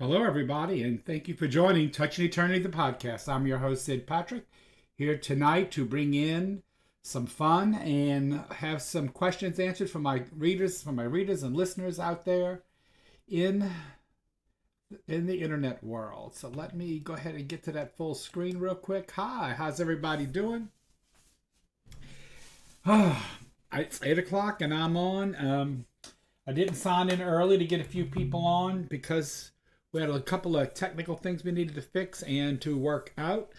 Hello, everybody, and thank you for joining Touching Eternity, the podcast. I'm your host, Sid Patrick, here tonight to bring in some fun and have some questions answered from my readers, and listeners out there in the internet world. So let me go ahead and get to that full screen real quick. Hi, how's everybody doing? It's 8 o'clock and I'm on. I didn't sign in early to get a few people on because we had a couple of technical things we needed to fix and to work out.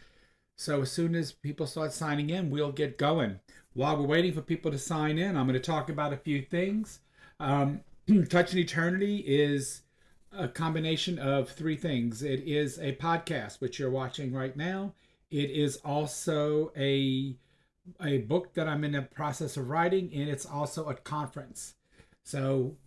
So as soon as people start signing in, we'll get going. While we're waiting for people to sign in, I'm going to talk about a few things. Touching Eternity is a combination of three things. It is a podcast, which you're watching right now. It is also a book that I'm in the process of writing, and it's also a conference. So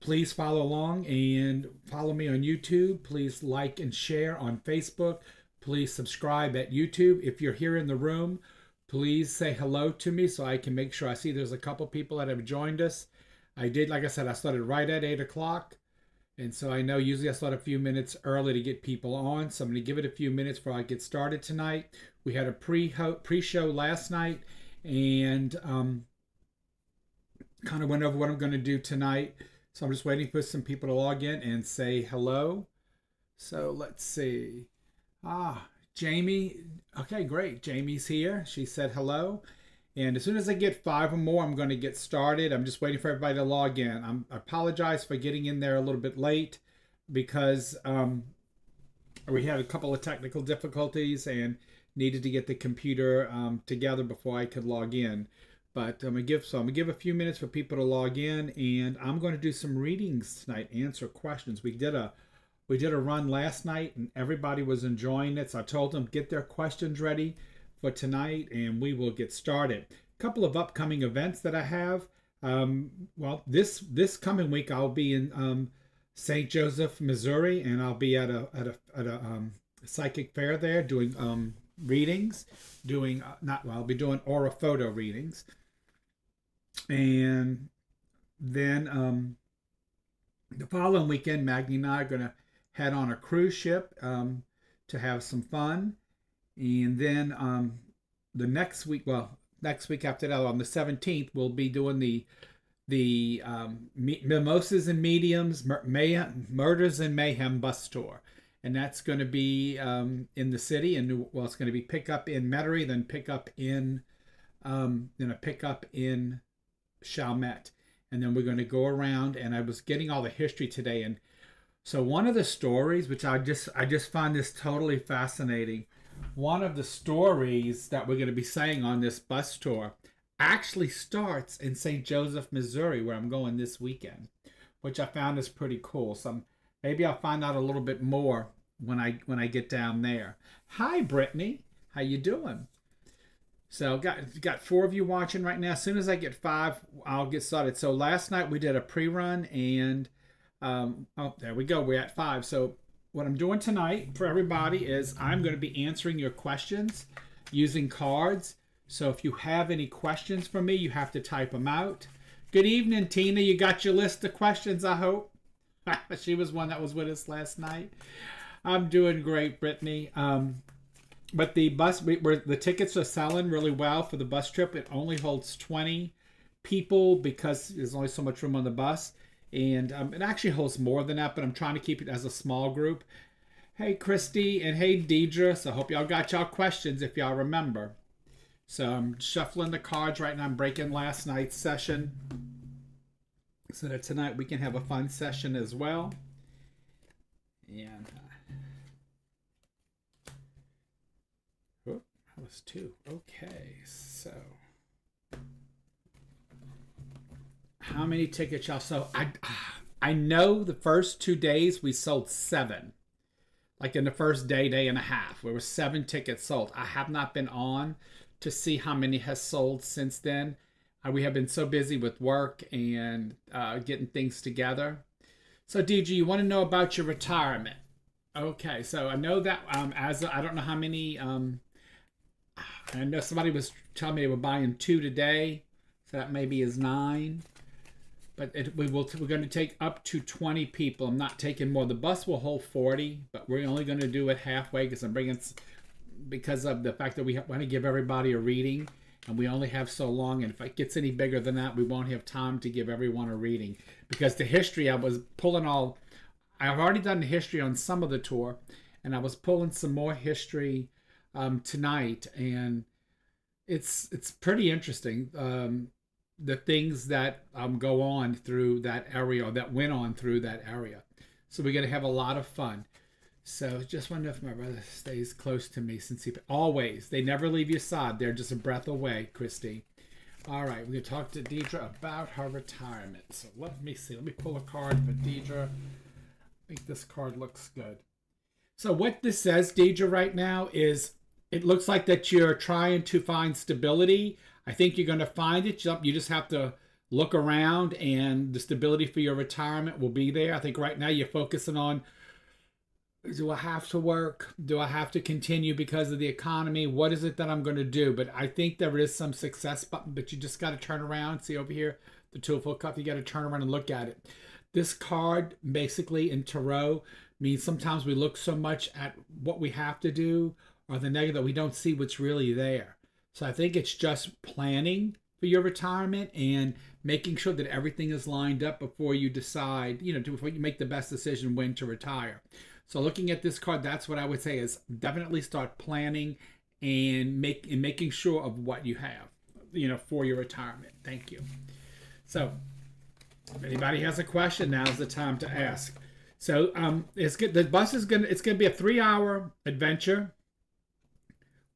please follow along and follow me on YouTube. Please like and share on Facebook. Please subscribe at YouTube. If you're here in the room, please say hello to me so I can make sure I see there's a couple people that have joined us. Like I said, I started right at 8 o'clock. And so I know usually I start a few minutes early to get people on. So I'm going to give it a few minutes before I get started tonight. We had a pre-show last night and kind of went over what I'm going to do tonight. So I'm just waiting for some people to log in and say hello. So let's see. Jamie. Okay, great. Jamie's here. She said hello. And as soon as I get 5 or more, I'm going to get started. I'm just waiting for everybody to log in. I apologize for getting in there a little bit late because we had a couple of technical difficulties and needed to get the computer together before I could log in. But I'm gonna give a few minutes for people to log in, and I'm going to do some readings tonight, answer questions. We did a run last night, and everybody was enjoying it. So I told them get their questions ready for tonight, and we will get started. A couple of upcoming events that I have. This coming week I'll be in St. Joseph, Missouri, and I'll be at a psychic fair there doing readings. I'll be doing aura photo readings. And then the following weekend, Maggie and I are going to head on a cruise ship to have some fun. And then the next week after that, on the 17th, we'll be doing the Mimosas and Mediums, Murders and Mayhem bus tour. And that's going to be in the city. And it's going to be pick up in Metairie, then pick up in Chalmette, and then we're going to go around. And I was getting all the history today, and so one of the stories, which I just find this totally fascinating, one of the stories that we're going to be saying on this bus tour actually starts in St. Joseph, Missouri, where I'm going this weekend, which I found is pretty cool. So maybe I'll find out a little bit more when I get down there. Hi, Brittany, how you doing? So got 4 of you watching right now. As soon as I get 5, I'll get started. So last night we did a pre-run, and there we go. We're at 5. So what I'm doing tonight for everybody is I'm going to be answering your questions using cards. So if you have any questions for me, you have to type them out. Good evening, Tina. You got your list of questions, I hope. She was one that was with us last night. I'm doing great, Brittany. But the the tickets are selling really well for the bus trip. It only holds 20 people because there's only so much room on the bus. And it actually holds more than that, but I'm trying to keep it as a small group. Hey, Christy, and hey, Deidre. So I hope y'all got y'all questions if y'all remember. So I'm shuffling the cards right now. I'm breaking last night's session so that tonight we can have a fun session as well. And that was 2. Okay, so how many tickets y'all sold? I know the first 2 days we sold 7. Like in the first day and a half, there were 7 tickets sold. I have not been on to see how many has sold since then. We have been so busy with work and getting things together. So, DG, you want to know about your retirement? Okay, so I know that I don't know how many. I know somebody was telling me they were buying 2 today, so that maybe is 9. but we're going to take up to 20 people. I'm not taking more. The bus will hold 40, but we're only going to do it halfway because of the fact that we want to give everybody a reading, and we only have so long. And if it gets any bigger than that, we won't have time to give everyone a reading, because the history, I've already done the history on some of the tour, and I was pulling some more history tonight, and it's pretty interesting. The things that go on through that area, or that went on through that area. So we're going to have a lot of fun. So just wonder if my brother stays close to me, since always, they never leave your side. They're just a breath away, Christy. All right, we're going to talk to Deidre about her retirement. So let me see. Let me pull a card for Deidre. I think this card looks good. So what this says, Deidre, right now is, it looks like that you're trying to find stability. I think you're going to find it. You just have to look around, and the stability for your retirement will be there. I think right now you're focusing on, do I have to work? Do I have to continue because of the economy? What is it that I'm going to do? But I think there is some success, but you just got to turn around. See over here, the Two of Full Cup. You got to turn around and look at it. This card, basically in Tarot, means sometimes we look so much at what we have to do, or the negative, that we don't see what's really there. So I think it's just planning for your retirement and making sure that everything is lined up before you decide, before you make the best decision when to retire. So looking at this card, that's what I would say is definitely start planning and making sure of what you have, for your retirement. Thank you. So if anybody has a question, now's the time to ask. So it's good. The bus is it's gonna be a 3-hour adventure.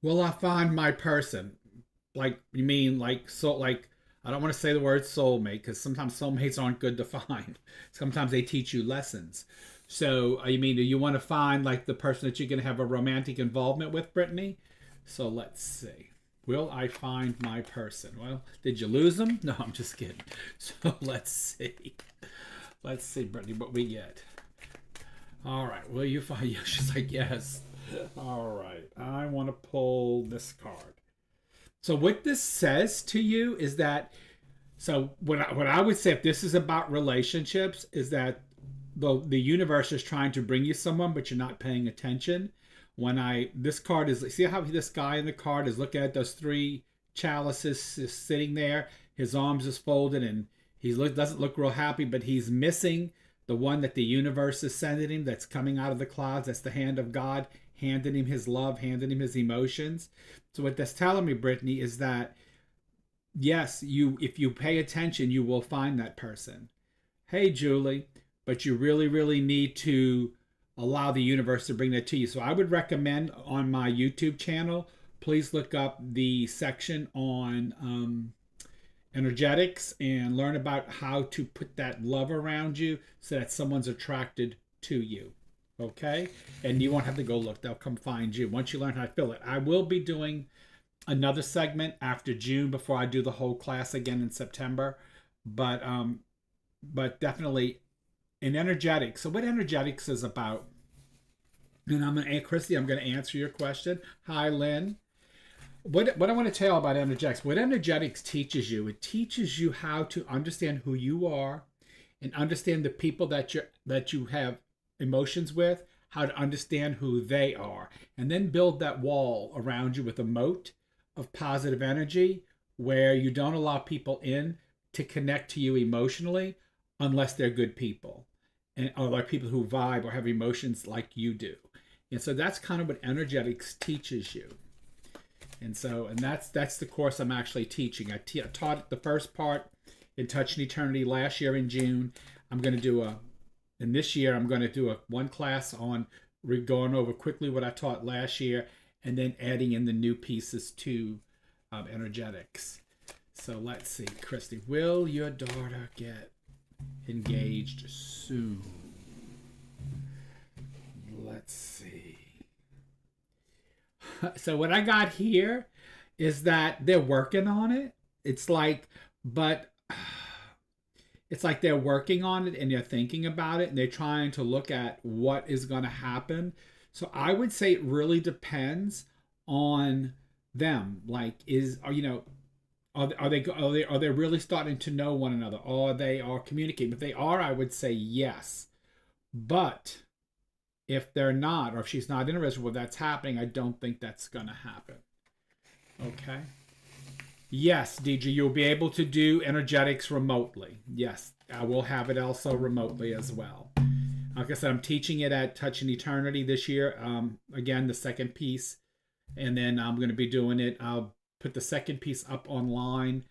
Will I find my person? Like, you mean I don't want to say the word soulmate, because sometimes soulmates aren't good to find. Sometimes they teach you lessons. So, do you want to find like the person that you're going to have a romantic involvement with, Brittany? So let's see. Will I find my person? Well, did you lose them? No, I'm just kidding. So let's see. Let's see, Brittany, what we get. All right. Will you find? She's like, yes. All right, I want to pull this card. So what this says to you is that, so what I would say, if this is about relationships, is that the universe is trying to bring you someone, but you're not paying attention. This card is, see how this guy in the card is looking at those 3 chalices sitting there, his arms is folded, and doesn't look real happy, but he's missing the one that the universe is sending him, that's coming out of the clouds. That's the hand of God, handing him his love, handing him his emotions. So what that's telling me, Brittany, is that yes, if you pay attention, you will find that person. Hey, Julie, but you really, really need to allow the universe to bring that to you. So I would recommend on my YouTube channel, please look up the section on energetics and learn about how to put that love around you so that someone's attracted to you. Okay? And you won't have to go look. They'll come find you once you learn how to fill it. I will be doing another segment after June before I do the whole class again in September. But definitely in energetics. So what energetics is about, and Christy, I'm going to answer your question. Hi, Lynn. What I want to tell about energetics, what energetics teaches you, it teaches you how to understand who you are and understand the people that you have emotions with, how to understand who they are, and then build that wall around you with a moat of positive energy where you don't allow people in to connect to you emotionally unless they're good people, or like people who vibe or have emotions like you do. And so that's kind of what energetics teaches you. And that's the course I'm actually teaching. I taught the first part in Touch and Eternity last year in June. I'm going to do this year I'm going to do one class on going over quickly what I taught last year, and then adding in the new pieces to energetics. So let's see, Christy, will your daughter get engaged soon? Let's see. So what I got here is that they're working on it. It's like they're working on it and they're thinking about it and they're trying to look at what is going to happen. So I would say it really depends on them. Like, are they really starting to know one another? Or they are communicating? If they are, I would say yes. But if they're not, or if she's not interested in what that's happening, I don't think that's going to happen. Okay. Yes, DJ, you'll be able to do energetics remotely. Yes, I will have it also remotely as well. Like I said, I'm teaching it at Touch in Eternity this year. Again, the second piece. And then I'm going to be doing it. I'll put the second piece up online,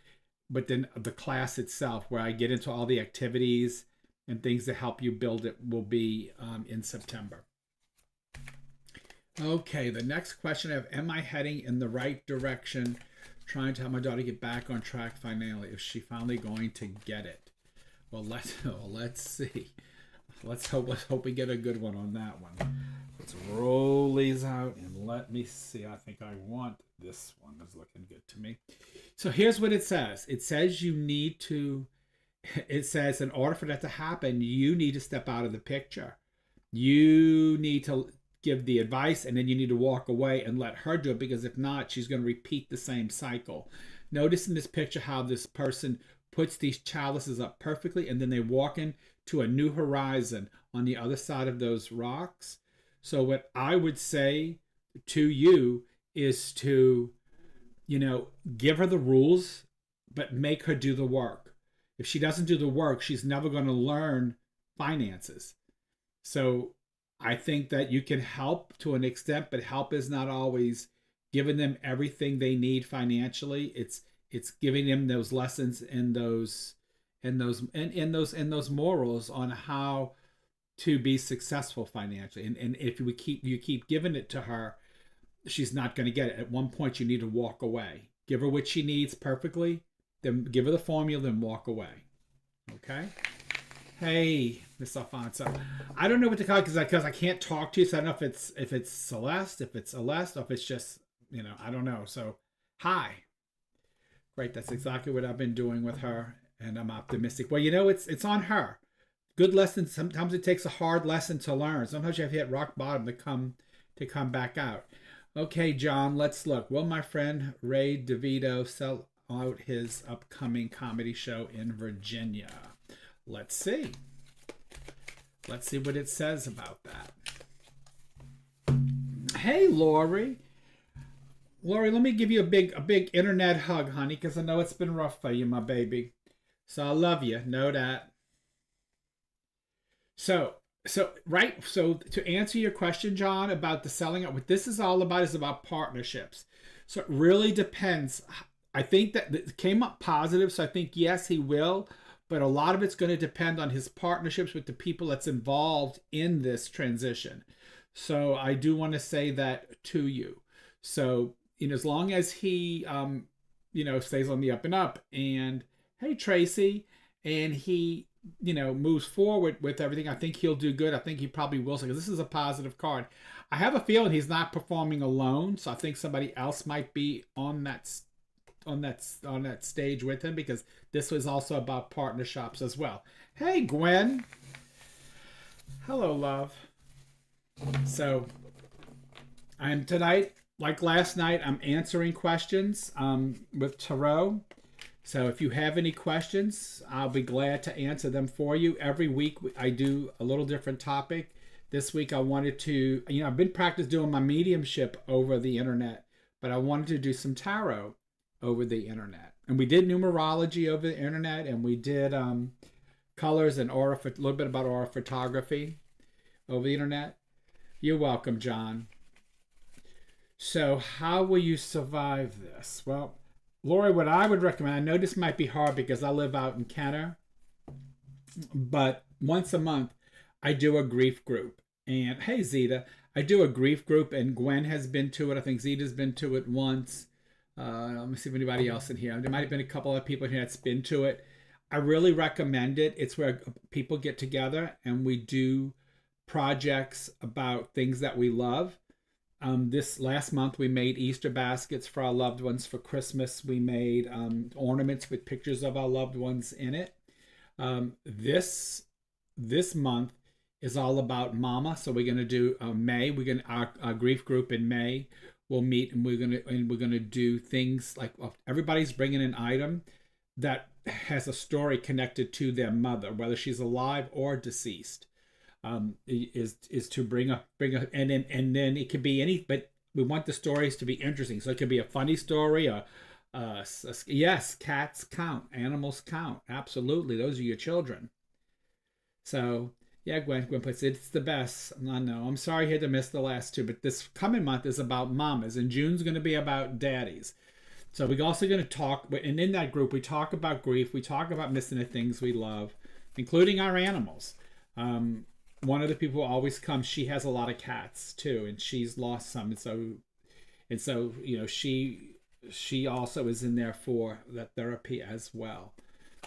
but then the class itself, where I get into all the activities and things to help you build it, will be in September. Okay, the next question I have, am I heading in the right direction? Trying to help my daughter get back on track finally. Is she finally going to get it? Well, let's see. Let's hope we get a good one on that one. Let's roll these out and let me see. I think I want this one. That's looking good to me. So here's what it says. It says you need to, it says in order for that to happen, you need to step out of the picture. You need to give the advice, and then you need to walk away and let her do it, because if not, she's going to repeat the same cycle. Notice in this picture how this person puts these chalices up perfectly, and then they walk into a new horizon on the other side of those rocks. So what I would say to you is to, give her the rules, but make her do the work. If she doesn't do the work, she's never going to learn finances. So I think that you can help to an extent, but help is not always giving them everything they need financially. It's giving them those lessons and those morals on how to be successful financially. And if you keep giving it to her, she's not going to get it. At one point, you need to walk away. Give her what she needs perfectly, then give her the formula, then walk away. Okay. Hey, Miss Alfonso. I don't know what to call it because I can't talk to you. So I don't know if it's Celeste, if it's Celeste, or if it's just, I don't know. So, hi. Great. That's exactly what I've been doing with her, and I'm optimistic. Well, it's on her. Good lessons. Sometimes it takes a hard lesson to learn. Sometimes you have to hit rock bottom to come back out. Okay, John, let's look. Will my friend Ray DeVito sell out his upcoming comedy show in Virginia? Let's see. Let's see what it says about that. Hey, Lori. Lori, let me give you a big internet hug, honey, because I know it's been rough for you, my baby. So I love you. Know that. So to answer your question, John, about the selling out, what this is all about is about partnerships. So it really depends. I think that it came up positive, so I think yes, he will. But a lot of it's going to depend on his partnerships with the people that's involved in this transition. So I do want to say that to you. So, as long as he, stays on the up and up, and hey, Tracy, and he, moves forward with everything, I think he'll do good. I think he probably will, because this is a positive card. I have a feeling he's not performing alone, so I think somebody else might be on that stage with him, because this was also about partnerships as well. Hey, Gwen. Hello, love. So I'm tonight, like last night, I'm answering questions with Tarot. So if you have any questions, I'll be glad to answer them for you. Every week I do a little different topic. This week I wanted to, I've been practicing doing my mediumship over the internet, but I wanted to do some tarot over the internet. And we did numerology over the internet, and we did colors and a little bit about aura photography over the internet. You're welcome, John. So how will you survive this? Well, Lori, what I would recommend, I know this might be hard because I live out in Kenner, but once a month I do a grief group. And hey, Zeta, I do a grief group, and Gwen has been to it. I think Zeta's been to it once. Let me see if anybody else in here. There might have been a couple of people here that's been to it. I really recommend it. It's where people get together and we do projects about things that we love. This last month we made Easter baskets for our loved ones. For Christmas we made ornaments with pictures of our loved ones in it. This month is all about Mama. So we're going to do May. We're going our grief group in May we'll meet, and we're gonna do things like, well, everybody's bringing an item that has a story connected to their mother, whether she's alive or deceased. Is to bring a and then it could be any, but we want the stories to be interesting. So it could be a funny story, yes, cats count, animals count, absolutely. Those are your children. So yeah, Gwen puts it's the best. I know. I'm sorry you had to miss the last two, but this coming month is about mamas, and June's going to be about daddies. So we're also going to talk, and in that group, we talk about grief, we talk about missing the things we love, including our animals. One of the people who always comes, she has a lot of cats too, and she's lost some, and so she also is in there for that therapy as well.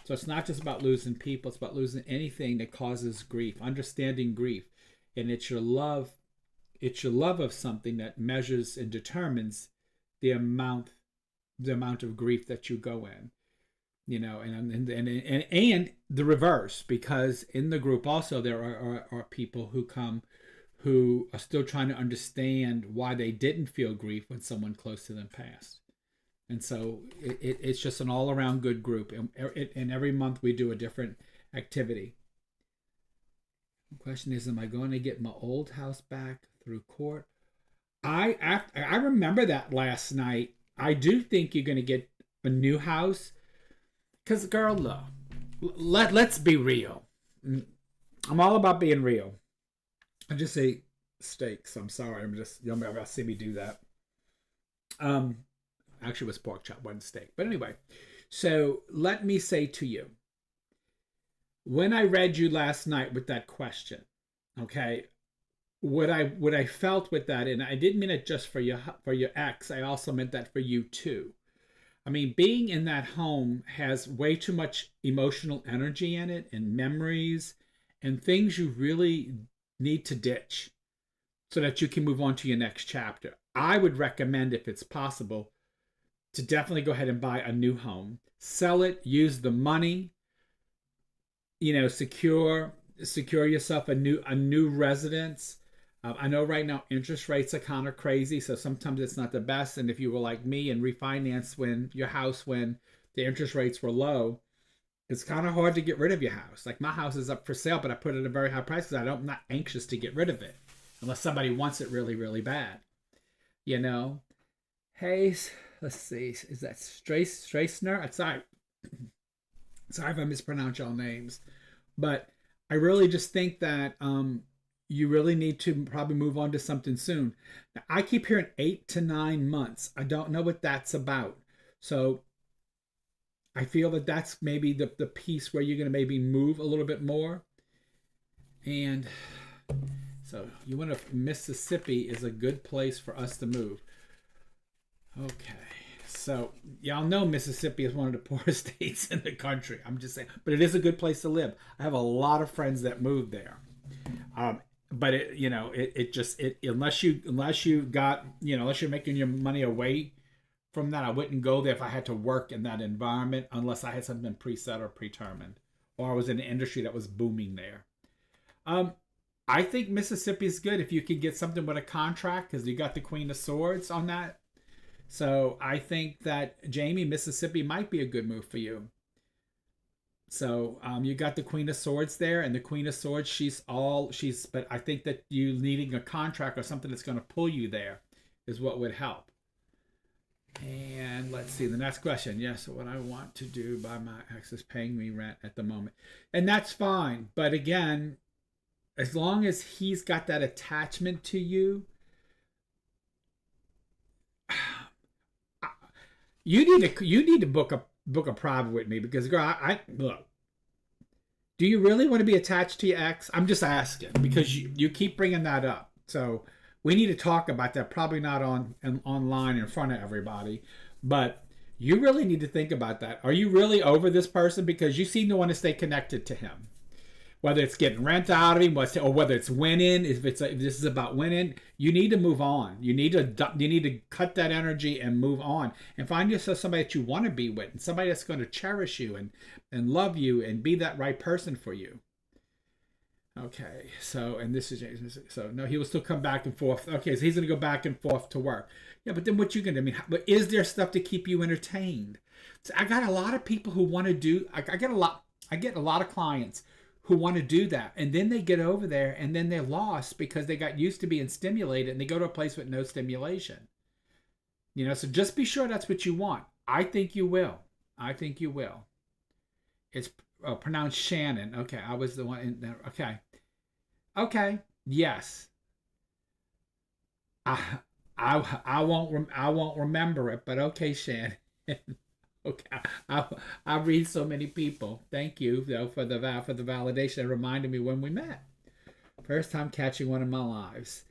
So it's not just about losing people, it's about losing anything that causes grief, understanding grief. And it's your love of something that measures and determines the amount of grief that you go in. And the reverse, because in the group also there are people who come who are still trying to understand why they didn't feel grief when someone close to them passed. And so it's just an all-around good group. And every month we do a different activity. The question is, am I going to get my old house back through court? I remember that last night. I do think you're going to get a new house. Because, girl, look, let's be real. I'm all about being real. I just say steaks. I'm sorry. You'll never see me do that. Actually, it was pork chop, wasn't steak. But anyway, so let me say to you, when I read you last night with that question, okay, what I felt with that, and I didn't mean it just for your ex, I also meant that for you too. I mean, being in that home has way too much emotional energy in it, and memories and things you really need to ditch so that you can move on to your next chapter. I would recommend, if it's possible, to definitely go ahead and buy a new home. Sell it, use the money, secure yourself a new residence. I know right now interest rates are kind of crazy, so sometimes it's not the best. And if you were like me and refinanced your house when the interest rates were low, it's kind of hard to get rid of your house. Like, my house is up for sale, but I put it at a very high price because I'm not anxious to get rid of it unless somebody wants it really, really bad. Hey, let's see, is that Strassner? Sorry if I mispronounce y'all names, but I really just think that you really need to probably move on to something soon. Now, I keep hearing 8 to 9 months. I don't know what that's about. So I feel that that's maybe the piece where you're going to maybe move a little bit more. And so Mississippi is a good place for us to move. Okay. So y'all know Mississippi is one of the poorest states in the country. I'm just saying, but it is a good place to live. I have a lot of friends that moved there. But unless you're making your money away from that, I wouldn't go there if I had to work in that environment, unless I had something preset or predetermined, or I was in an industry that was booming there. I think Mississippi is good if you can get something with a contract, because you got the Queen of Swords on that. So I think that, Jamie, Mississippi might be a good move for you. So you got the Queen of Swords there, and the Queen of Swords, but I think that you needing a contract or something that's going to pull you there is what would help. And let's see, the next question. Yes, what I want to do by my ex is paying me rent at the moment. And that's fine. But again, as long as he's got that attachment to you, you need to book a private with me, because, girl, I look. Do you really want to be attached to your ex? I'm just asking, because you keep bringing that up. So we need to talk about that. Probably not online in front of everybody, but you really need to think about that. Are you really over this person? Because you seem to want to stay connected to him. Whether it's getting rent out of him, or whether it's winning, if this is about winning, you need to move on. You need to cut that energy and move on, and find yourself somebody that you want to be with, and somebody that's going to cherish you and love you and be that right person for you. Okay, so and this is so no, he will still come back and forth. Okay, so he's gonna go back and forth to work. Yeah, but then what you gonna? I mean, but is there stuff to keep you entertained? So I got a lot of people who want to do. I get a lot. I get a lot of clients who want to do that, and then they get over there, and then they're lost because they got used to being stimulated, and they go to a place with no stimulation. So just be sure that's what you want. I think you will. I think you will. It's pronounced Shannon. Okay, I was the one. Okay, okay, yes. I I won't remember it, but okay, Shannon. Okay, I I read so many people. Thank you though for the validation. It reminded me when we met. First time catching one in my lives.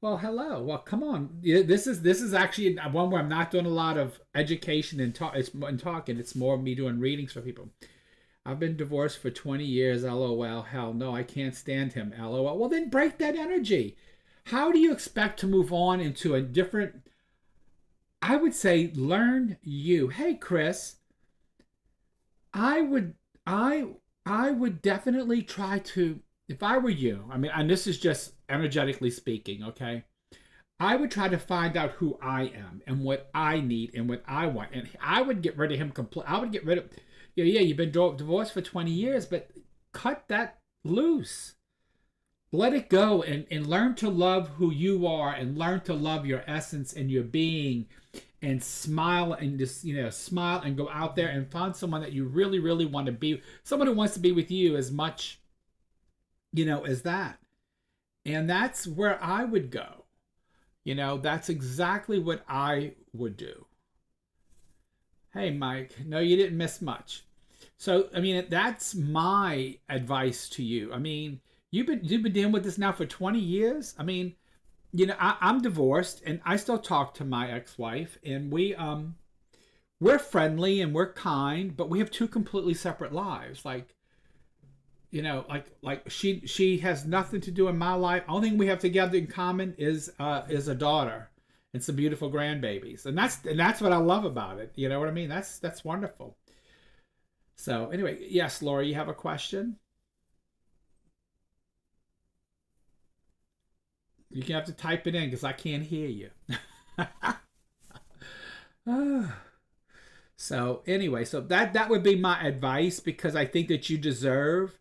Well, hello. Well, come on. Yeah, this is actually one where I'm not doing a lot of education and talk. And talking. It's more of me doing readings for people. I've been divorced for 20 years. LOL. Hell no, I can't stand him. LOL. Well, then break that energy. How do you expect to move on into a different? I would say learn you. Hey, Chris. I would I I would definitely try to, if I were you. I mean, and this is just energetically speaking, okay? I would try to find out who I am and what I need and what I want, and I would get rid of him completely. I would get rid of, yeah. You've been divorced for 20 years, but cut that loose. Let it go and learn to love who you are and learn to love your essence and your being, and smile and just smile and go out there and find someone that you really really want to be, someone who wants to be with you as much as that. And that's where I would go. That's exactly what I would do. Hey, Mike. No, you didn't miss much. So, I mean, that's my advice to you. I mean, you've been dealing with this now for 20 years. I mean, I'm divorced and I still talk to my ex-wife, and we're friendly and we're kind, but we have two completely separate lives. Like she has nothing to do in my life. Only thing we have together in common is a daughter and some beautiful grandbabies, and that's what I love about it. You know what I mean? That's wonderful. So anyway, yes, Laura, you have a question. You can have to type it in because I can't hear you. So anyway, so that would be my advice, because I think that you deserve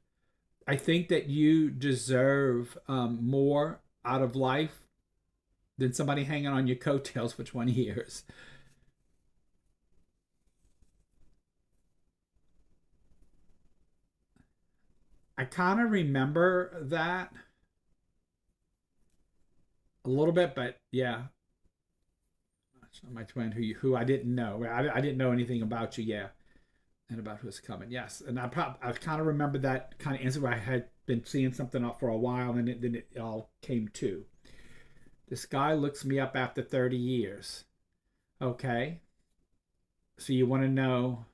more out of life than somebody hanging on your coattails for 20 years. I kind of remember that a little bit, but yeah, my twin who I didn't know. I didn't know anything about you, yeah, and about who's coming. Yes, and I kind of remember that kind of answer where I had been seeing something up for a while, and then it all came to. This guy looks me up after 30 years. Okay, so you want to know?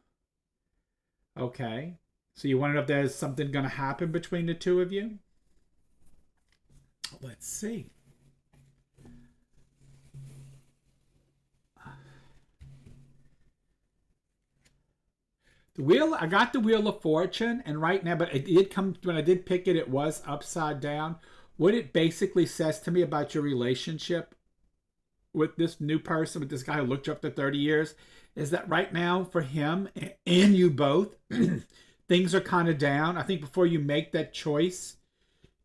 Okay, so you want to know if there's something going to happen between the two of you? Let's see. The wheel, I got the Wheel of Fortune, and right now, but it did come when I did pick it, it was upside down. What it basically says to me about your relationship with this new person, with this guy who looked you up to 30 years, is that right now for him and you both, things are kind of down. I think before you make that choice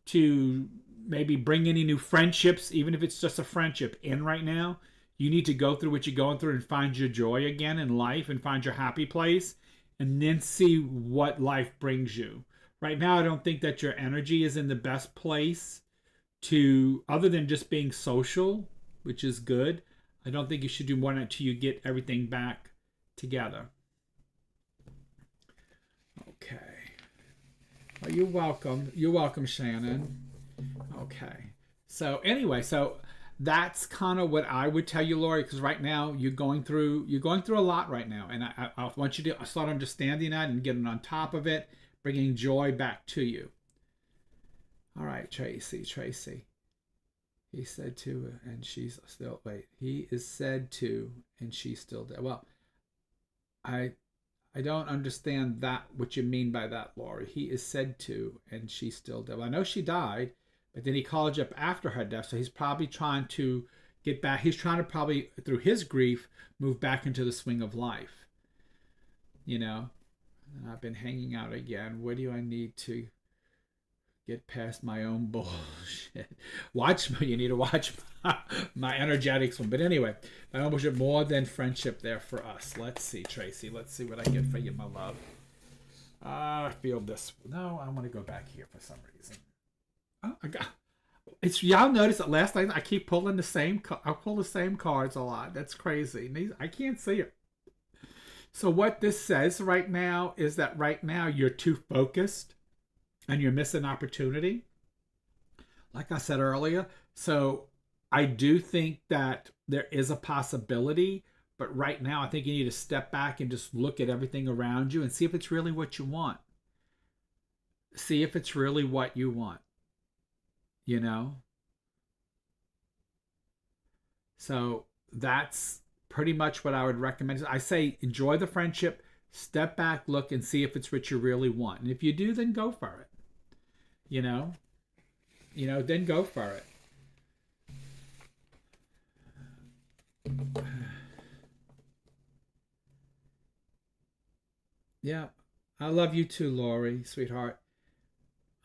to maybe bring any new friendships, even if it's just a friendship, in right now, you need to go through what you're going through and find your joy again in life and find your happy place, and then see what life brings you. Right now, I don't think that your energy is in the best place to, other than just being social, which is good. I don't think you should do more until you get everything back together. Okay. Well, you're welcome. You're welcome, Shannon. Okay. So anyway, so that's kind of what I would tell you, Lori, because right now you're going through a lot right now, and I want you to start understanding that and getting on top of it, bringing joy back to you. All right, Tracy. Tracy. He said to, and she's still wait. He is said to, and she's still dead. Well, I I don't understand that, what you mean by that, Lori. He is said to, and she still did. Well, I know she died, but then he called you up after her death, so he's probably trying to get back. He's trying to probably, through his grief, move back into the swing of life. You know? And I've been hanging out again. What do I need to get past my own bullshit? You need to watch my energetics one. But anyway, my own bullshit, more than friendship there for us. Let's see, Tracy. Let's see what I get for you, my love. I feel this. No, I want to go back here for some reason. Oh, I got. It's y'all notice that last night I keep pulling the same. I pull the same cards a lot. That's crazy. I can't see it. So what this says right now is that right now you're too focused and you're missing opportunity. Like I said earlier, so I do think that there is a possibility, but right now I think you need to step back and just look at everything around you and see if it's really what you want. See if it's really what you want. You know? So that's pretty much what I would recommend. I say enjoy the friendship, step back, look, and see if it's what you really want. And if you do, then go for it. You know? Then go for it. Yeah. I love you too, Lori, sweetheart.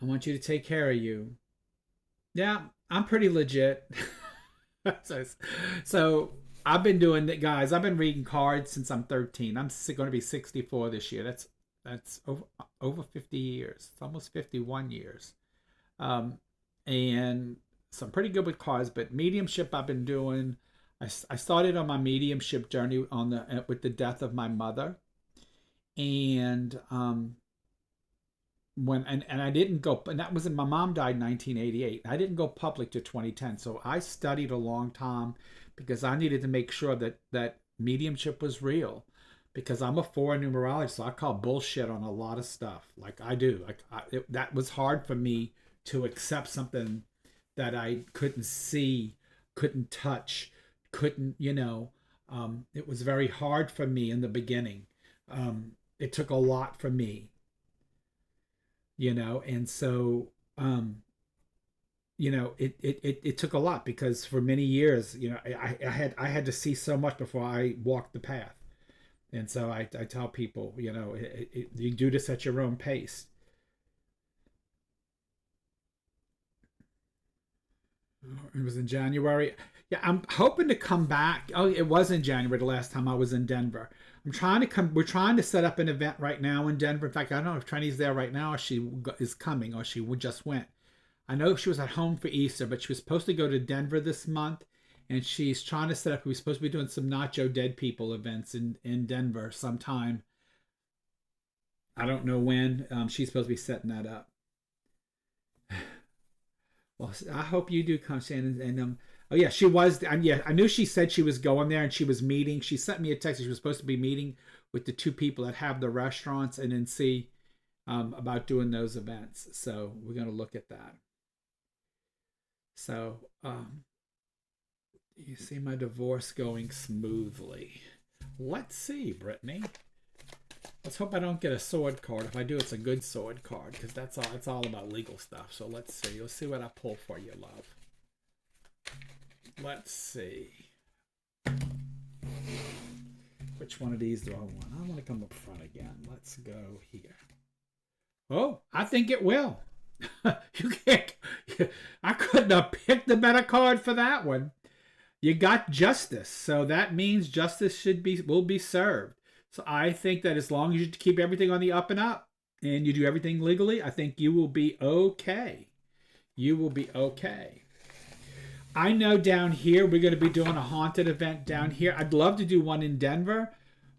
I want you to take care of you. Yeah, I'm pretty legit. so I've been doing it, guys. I've been reading cards since I'm 13. I'm going to be 64 this year. That's over 50 years. It's almost 51 years. And so I'm pretty good with cards, but mediumship I've been doing. I started on my mediumship journey with the death of my mother, and and I didn't go, and that was, my mom died in 1988. I didn't go public to 2010, so I studied a long time because I needed to make sure that mediumship was real, because I'm a 4 numerologist, so I call bullshit on a lot of stuff. Like I do. That was hard for me to accept something that I couldn't see, couldn't touch, couldn't, it was very hard for me in the beginning. It took a lot for me, and so, it took a lot, because for many years, I had to see so much before I walked the path. And so I tell people, you do this at your own pace. It was in January. Yeah, I'm hoping to come back. Oh, it was in January the last time I was in Denver. We're trying to set up an event right now in Denver. In fact, I don't know if Trini's there right now, or she is coming, or she just went. I know she was at home for Easter, but she was supposed to go to Denver this month, and she's trying to set up. We're supposed to be doing some Nacho Dead People events in Denver sometime. I don't know when. She's supposed to be setting that up. Well, I hope you do come, Shannon. And oh yeah, she was. Yeah, I knew she said she was going there, and she was meeting. She sent me a text. She was supposed to be meeting with the 2 people that have the restaurants, and then see about doing those events. So we're gonna look at that. So you see my divorce going smoothly. Let's see, Brittany. Let's hope I don't get a sword card. If I do, it's a good sword card, because that's all. It's all about legal stuff. So let's see. Let's see what I pull for you, love. Let's see. Which one of these do I want? I want to come up front again. Let's go here. Oh, I think it will. You can't. I couldn't have picked a better card for that one. You got justice, so that means justice will be served. So I think that as long as you keep everything on the up and up, and you do everything legally, I think you will be okay. You will be okay. I know down here we're going to be doing a haunted event down here. I'd love to do one in Denver,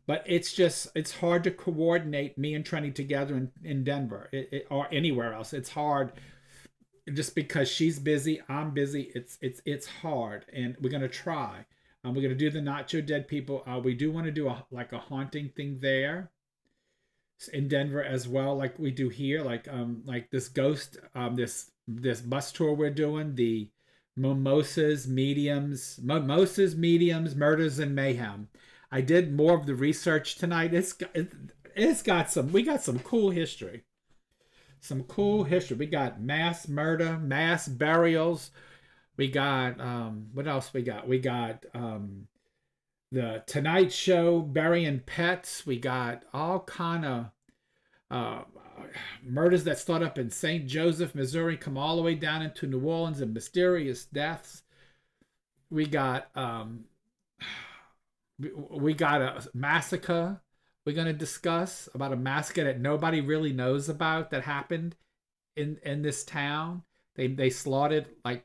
but it's hard to coordinate me and Trenny together in Denver or anywhere else. It's hard, just because she's busy, I'm busy. It's hard, and we're going to try. We're going to do the Nacho Dead People. We do want to do a haunting thing there in Denver as well, like we do here, like this ghost, this bus tour we're doing, the Mimosas, Mediums, Murders, and Mayhem. I did more of the research tonight. it's got some. We got some cool history. Some cool history. We got mass murder, mass burials. We got what else we got? We got the Tonight Show burying pets. We got all kind of uh, murders that start up in St. Joseph, Missouri, come all the way down into New Orleans, and mysterious deaths. We got we got a massacre we're going to discuss about a massacre that nobody really knows about that happened in this town. They slaughtered like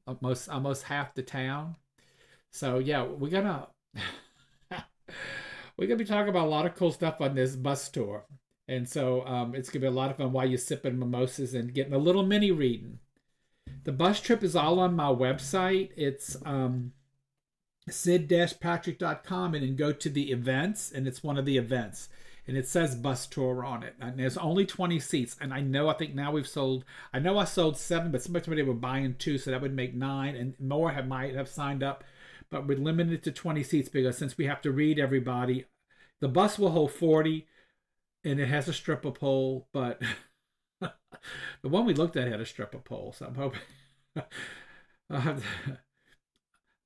almost half the town. So yeah, we're gonna be talking about a lot of cool stuff on this bus tour, and so it's gonna be a lot of fun while you're sipping mimosas and getting a little mini reading. The bus trip is all on my website. It's sid-patrick.com, and then go to the events, and it's one of the events, and it says bus tour on it, and there's only 20 seats. And I think now I know I sold 7, but somebody were buying 2, so that would make 9, and more might have signed up, but we're limited to 20 seats because since we have to read everybody, the bus will hold 40, and it has a stripper pole, but the one we looked at had a stripper pole, so I'm hoping.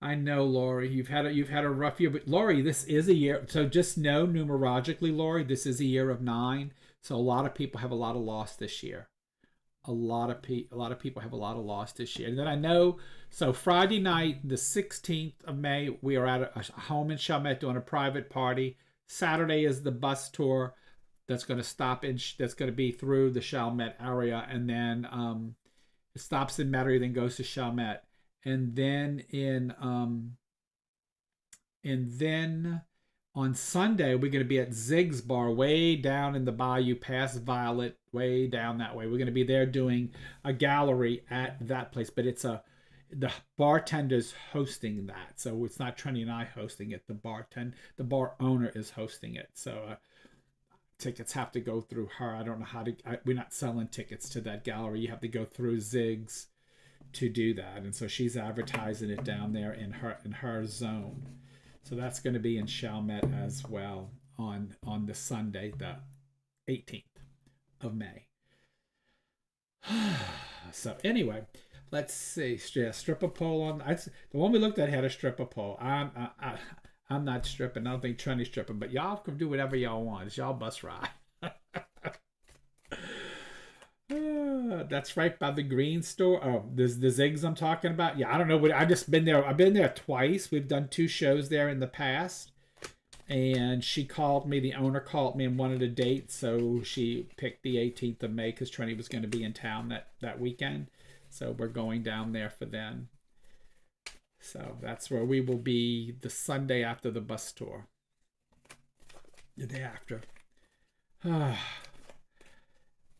I know, Lori, you've had a rough year, but Lori, this is a year. So just know numerologically, Lori, this is a year of 9. So a lot of people have a lot of loss this year. A lot of people have a lot of loss this year. And then I know, so Friday night, the 16th of May, we are at a home in Chalmette doing a private party. Saturday is the bus tour that's going to stop that's going to be through the Chalmette area, and then it stops in Metairie, then goes to Chalmette. And then on Sunday we're going to be at Zig's Bar, way down in the bayou, past Violet, way down that way. We're going to be there doing a gallery at that place, but the bartender's hosting that, so it's not Trenny and I hosting it. The bar owner is hosting it. So tickets have to go through her. I don't know how to. We're not selling tickets to that gallery. You have to go through Zig's to do that, and so she's advertising it down there in her zone. So that's going to be in Chalmette as well on the Sunday, the 18th of May. So anyway, let's see. Yeah, stripper pole on. The one we looked at had a stripper pole. I'm not stripping. I don't think Trenny's stripping, but y'all can do whatever y'all want. It's y'all bus ride. That's right by the green store. Oh, there's the Zig's I'm talking about. Yeah, I don't know what. I've been there twice. We've done 2 shows there in the past, and she called me. The owner called me and wanted a date, so she picked the 18th of May because Trenny was going to be in town that weekend. So we're going down there for then. So that's where we will be the Sunday after the bus tour. The day after.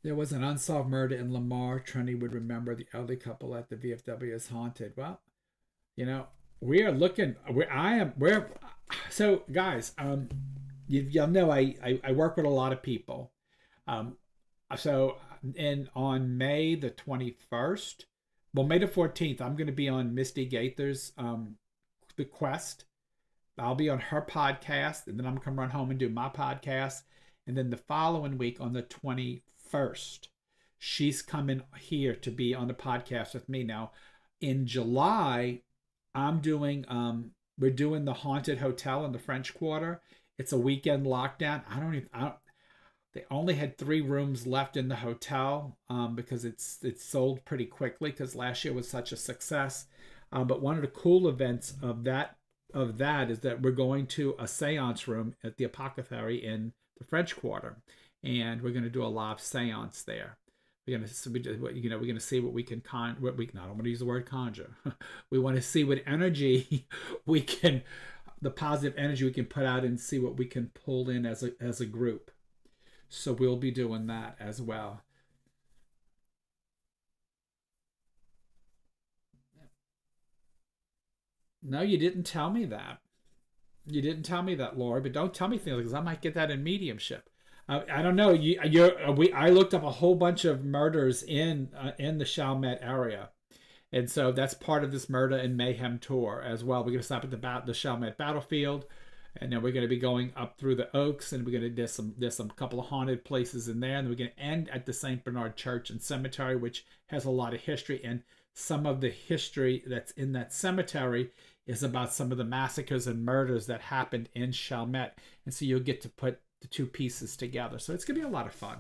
There was an unsolved murder in Lamar. Trenny would remember the elderly couple at the VFW is haunted. Well, we are looking. So guys, y'all know I work with a lot of people. So on May the 21st, May the 14th, I'm going to be on Misty Gaither's The Quest. I'll be on her podcast, and then I'm going to come run home and do my podcast. And then the following week on the 21st, she's coming here to be on the podcast with me. Now, in July, we're doing the Haunted Hotel in the French Quarter. It's a weekend lockdown. They only had 3 rooms left in the hotel because it's sold pretty quickly because last year was such a success. But one of the cool events of that is that we're going to a seance room at the Apothecary in the French Quarter, and we're going to do a live seance there. We're going to see what we can I don't want to use the word conjure. We want to see what energy the positive energy we can put out and see what we can pull in as a group. So we'll be doing that as well. No, you didn't tell me that. You didn't tell me that, Lori. But don't tell me things because I might get that in mediumship. I don't know. I looked up a whole bunch of murders in the Chalmette area, and so that's part of this Murder and Mayhem tour as well. We're gonna stop at the Chalmette battlefield. And then we're going to be going up through the Oaks, and we're going to there's some couple of haunted places in there, and we're going to end at the St. Bernard Church and Cemetery, which has a lot of history. And some of the history that's in that cemetery is about some of the massacres and murders that happened in Chalmette, and so you'll get to put the two pieces together. So it's going to be a lot of fun.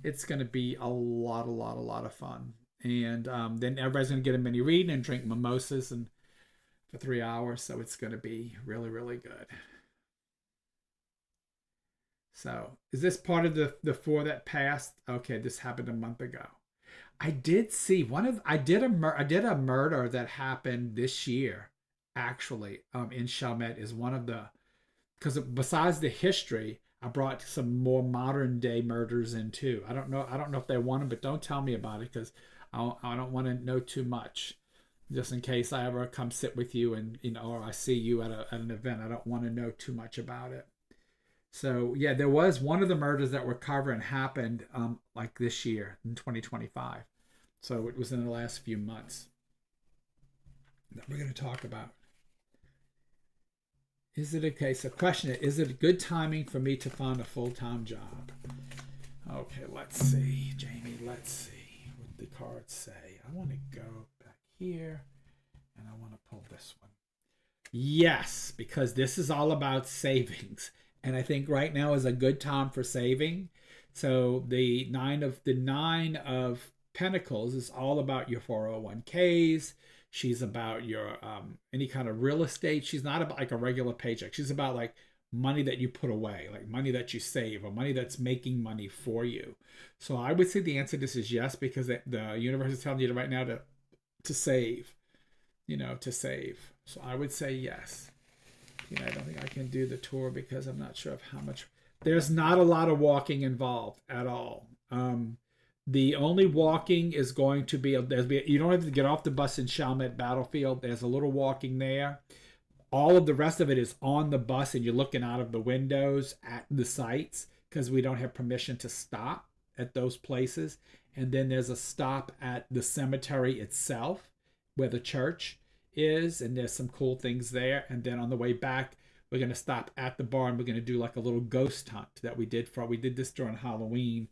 It's going to be a lot of fun. And then everybody's going to get a mini read and drink mimosas and for 3 hours. So it's going to be really good. So is this part of the four that passed? Okay, this happened a month ago. I did see I did a murder that happened this year, actually, in Chalmette. Is one of the, because besides the history, I brought some more modern day murders in too. I don't know if they want them, but don't tell me about it, because I don't want to know too much, just in case I ever come sit with you and or I see you at an event. I don't want to know too much about it. So yeah, there was one of the murders that we're covering happened like this year in 2025. So it was in the last few months that we're going to talk about. Is it okay? So question is it good timing for me to find a full-time job? Okay, let's see, Jamie, let's see what the cards say. I want to go back here and I want to pull this one. Yes, because this is all about savings. And I think right now is a good time for saving. So the nine of Pentacles is all about your 401ks. She's about your any kind of real estate. She's not about like a regular paycheck. She's about like money that you put away, like money that you save, or money that's making money for you. So I would say the answer to this is yes, because the universe is telling you right now to save, to save. So I would say yes. I don't think I can do the tour because I'm not sure of how much. There's not a lot of walking involved at all. The only walking is going to be, you don't have to get off the bus in Chalmette Battlefield. There's a little walking there. All of the rest of it is on the bus, and you're looking out of the windows at the sites, because we don't have permission to stop at those places. And then there's a stop at the cemetery itself where the church is, and there's some cool things there. And then on the way back, we're going to stop at the bar, and we're going to do like a little ghost hunt that we did this during Halloween,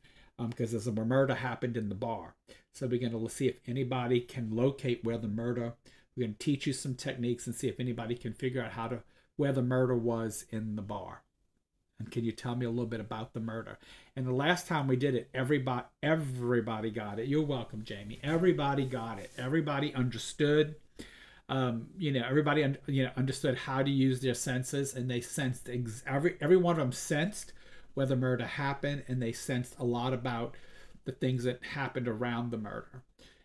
because there's a murder happened in the bar. So we're going to see if anybody can locate where the murder. We're going to teach you some techniques and see if anybody can figure out where the murder was in the bar. And can you tell me a little bit about the murder? And the last time we did it, everybody got it. You're welcome, Jamie. Everybody got it. Everybody understood. Everybody understood how to use their senses, and they sensed every one of them sensed where the murder happened, and they sensed a lot about the things that happened around the murder.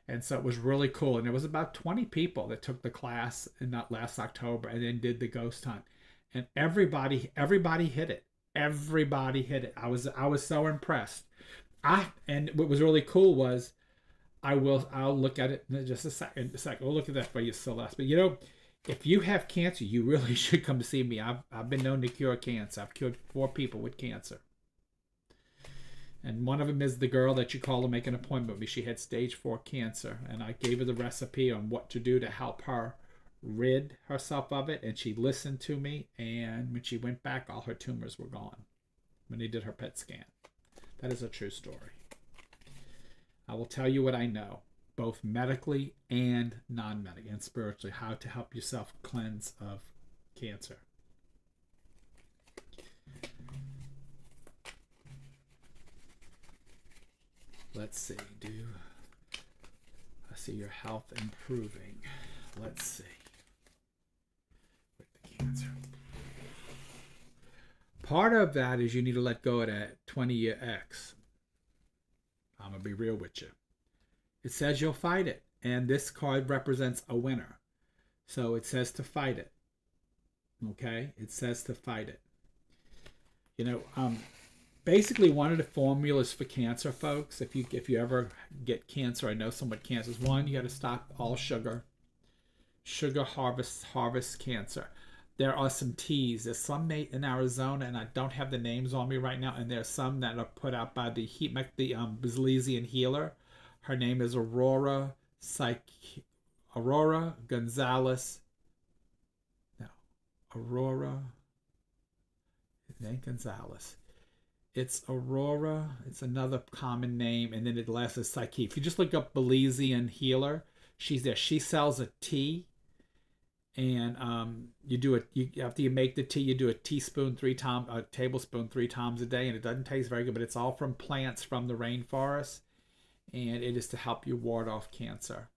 And so it was really cool. And there was about 20 people that took the class in that last October and then did the ghost hunt. And everybody hit it. Everybody hit it. I was so impressed. And what was really cool was I'll look at it in just a second. We'll look at that for you, Celeste. But if you have cancer, you really should come to see me. I've been known to cure cancer. I've cured 4 people with cancer. And one of them is the girl that you call to make an appointment with me. She had stage 4 cancer, and I gave her the recipe on what to do to help her rid herself of it. And she listened to me, and when she went back, all her tumors were gone when they did her PET scan. That is a true story. I will tell you what I know, both medically and non-medically and spiritually, how to help yourself cleanse of cancer. Let's see. I see your health improving. Let's see. With the cancer. Part of that is you need to let go of that 20-year ex. I'm going to be real with you. It says you'll fight it. And this card represents a winner. So it says to fight it. Okay? It says to fight it. Basically one of the formulas for cancer, folks, if you ever get cancer, I know someone with cancer, is one, you got to stop all sugar. Sugar harvest cancer. There are some teas. There's some made in Arizona, and I don't have the names on me right now. And there's some that are put out by the Brazilian healer. Her name is Aurora Gonzalez. No, Aurora Nate Gonzalez. It's Aurora. It's another common name, and then the last is Psyche. If you just look up Belizean healer, she's there. She sells a tea, and you do it. You after you make the tea, you do a tablespoon 3 times a day, and it doesn't taste very good, but it's all from plants from the rainforest, and it is to help you ward off cancer.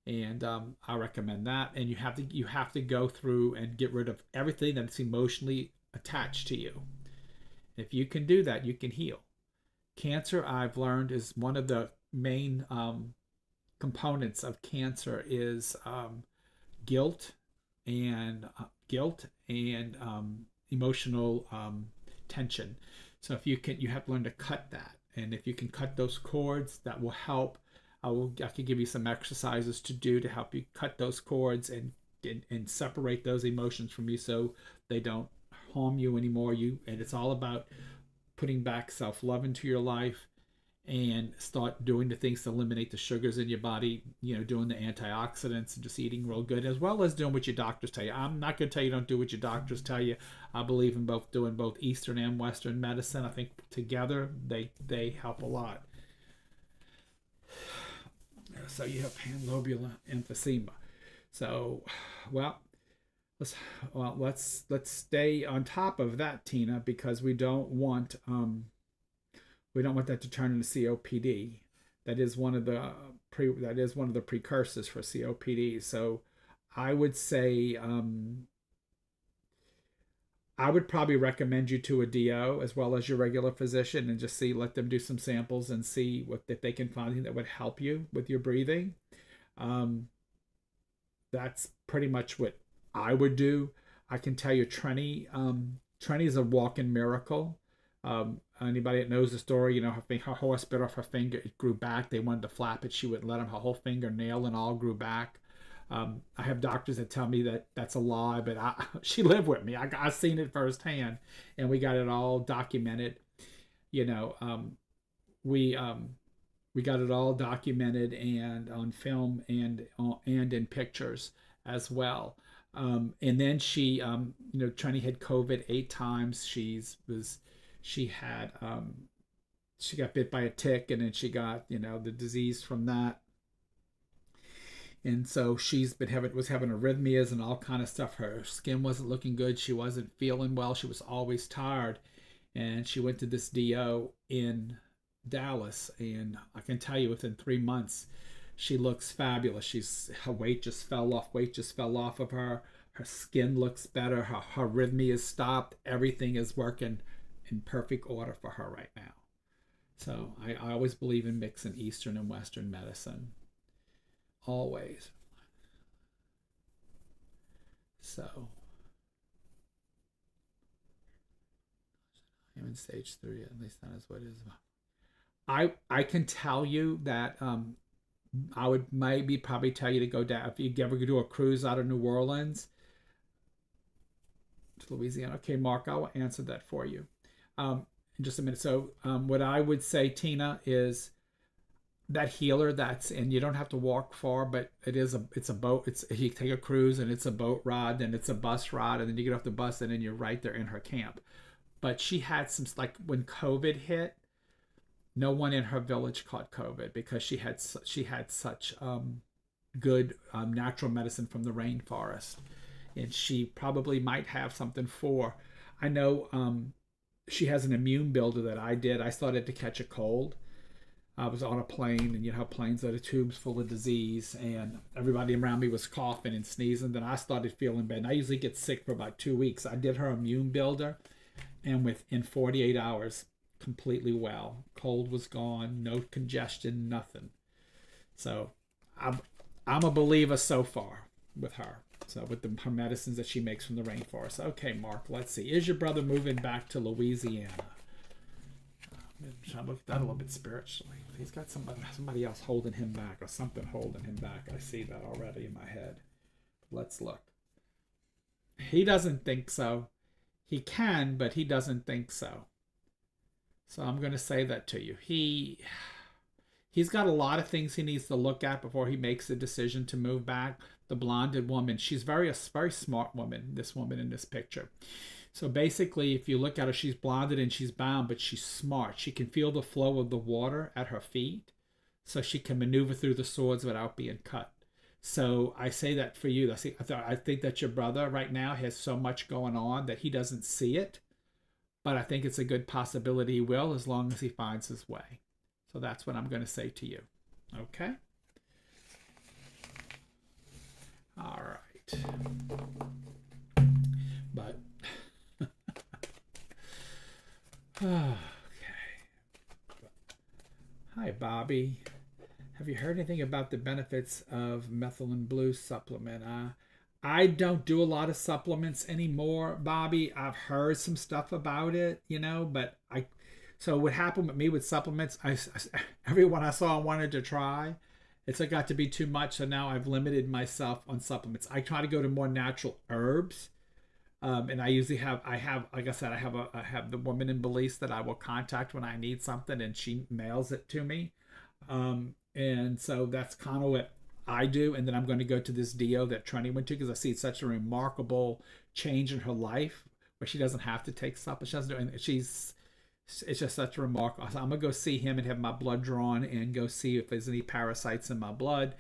And I recommend that. And you have to go through and get rid of everything that's emotionally attached to you. If you can do that, you can heal. Cancer, I've learned, is one of the main components of cancer is guilt and emotional tension. So if you have to learn to cut that, and if you can cut those cords, that will help. I can give you some exercises to do to help you cut those cords and separate those emotions from you, so they don't harm you anymore. And it's all about putting back self-love into your life, and start doing the things to eliminate the sugars in your body, doing the antioxidants and just eating real good, as well as doing what your doctors tell you. I'm not going to tell you don't do what your doctors tell you. I believe in doing both Eastern and Western medicine. I think together they help a lot. So you have panlobular emphysema. So, let's stay on top of that, Tina, because we don't want that to turn into COPD. That is one of the precursors for COPD. So I would say I would probably recommend you to a DO as well as your regular physician, and just let them do some samples and see if they can find anything that would help you with your breathing. That's pretty much what I would do. I can tell you Trenny is a walking miracle. Anybody that knows the story, her horse bit off her finger, it grew back. They wanted to flap it, she wouldn't let them. Her whole fingernail and all grew back. I have doctors that tell me that that's a lie, but she lived with me. I've seen it firsthand, and we got it all documented. We got it all documented and on film and in pictures as well. And then she, Trenny had COVID 8 times. She got bit by a tick, and then she got the disease from that. And so she's was having arrhythmias and all kind of stuff. Her skin wasn't looking good. She wasn't feeling well. She was always tired. And she went to this DO in Dallas. And I can tell you within 3 months, she looks fabulous. Her weight just fell off of her. Her skin looks better. Her arrhythmias stopped. Everything is working in perfect order for her right now. So I always believe in mixing Eastern and Western medicine. Always. So I'm in stage 3, at least that is what it is. I can tell you that I would probably tell you to go down if you ever do a cruise out of New Orleans to Louisiana. Okay, Mark, I will answer that for you in just a minute. So what I would say, Tina, is that healer and you don't have to walk far, but it's a boat. You take a cruise, and it's a boat ride, then it's a bus ride, and then you get off the bus, and then you're right there in her camp. But she had some, like when COVID hit, no one in her village caught COVID because she had such good natural medicine from the rainforest, and she probably might have something for. I know she has an immune builder that I did. I started to catch a cold. I was on a plane, and planes are the tubes full of disease, and everybody around me was coughing and sneezing. Then I started feeling bad. And I usually get sick for about 2 weeks. I did her immune builder, and within 48 hours, completely well. Cold was gone, no congestion, nothing. So I'm a believer so far with her. So with her medicines that she makes from the rainforest. Okay, Mark, let's see. Is your brother moving back to Louisiana? I'm trying to look at that a little bit spiritually. He's got somebody else holding him back, or something holding him back. I see that already in my head. Let's look. He doesn't think so. He can, but he doesn't think so. So I'm going to say that to you. He's got a lot of things he needs to look at before he makes a decision to move back. The blonded woman, she's a very smart woman, this woman in this picture. So basically, if you look at her, she's blonded and she's bound, but she's smart. She can feel the flow of the water at her feet, so she can maneuver through the swords without being cut. So I say that for you. I think that your brother right now has so much going on that he doesn't see it, but I think it's a good possibility he will, as long as he finds his way. So that's what I'm going to say to you. Okay? All right. But, okay. Hi, Bobby. Have you heard anything about the benefits of methylene blue supplement? I don't do a lot of supplements anymore, Bobby. I've heard some stuff about it, but so what happened with me with supplements, everyone I saw I wanted to try. It got to be too much, so now I've limited myself on supplements. I try to go to more natural herbs. And I usually like I said, I have the woman in Belize that I will contact when I need something, and she mails it to me. And so that's kind of what I do. And then I'm going to go to this DO that Trini went to, because I see such a remarkable change in her life where she doesn't have to take supplements. It's just such a remarkable. So I'm going to go see him and have my blood drawn and go see if there's any parasites in my blood,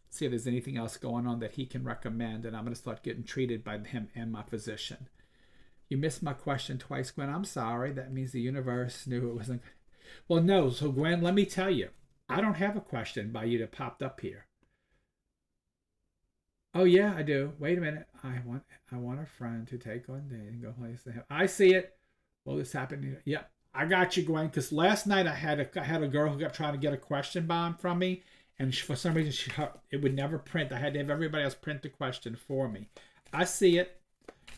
see if there's anything else going on that he can recommend. And I'm going to start getting treated by him and my physician. You missed my question twice, Gwen. I'm sorry. That means the universe knew it wasn't. Well, no. So, Gwen, let me tell you. I don't have a question by you that popped up here. Oh yeah, I do. Wait a minute. I want a friend to take on day and go place to him. I see it. Well, this happened. Yeah, I got you, Gwen. Because last night I had a girl who kept trying to get a question bomb from me, and for some reason it would never print. I had to have everybody else print the question for me. I see it,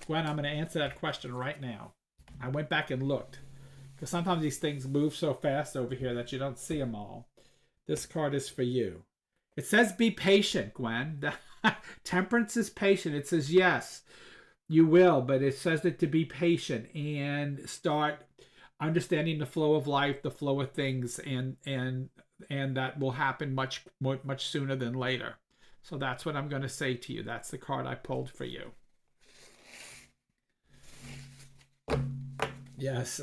Gwen. I'm going to answer that question right now. I went back and looked, because sometimes these things move so fast over here that you don't see them all. This card is for you. It says be patient, Gwen. Temperance is patient. It says yes, you will, but it says that to be patient and start understanding the flow of life, the flow of things, and that will happen much sooner than later. So that's what I'm going to say to you. That's the card I pulled for you. Yes.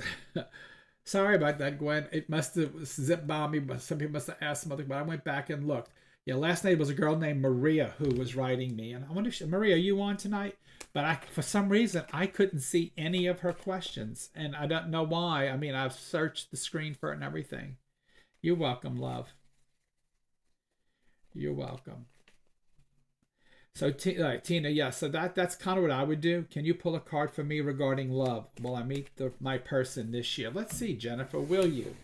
Sorry about that, Gwen. It must have zip bombed me, but some people must have asked something, but I went back and looked. Yeah, last night was a girl named Maria who was writing me. And I wonder if Maria, are you on tonight? But for some reason, I couldn't see any of her questions. And I don't know why. I mean, I've searched the screen for it and everything. You're welcome, love. You're welcome. So, Tina, yeah, so that's kind of what I would do. Can you pull a card for me regarding love? Will I meet my person this year? Let's see, Jennifer, will you?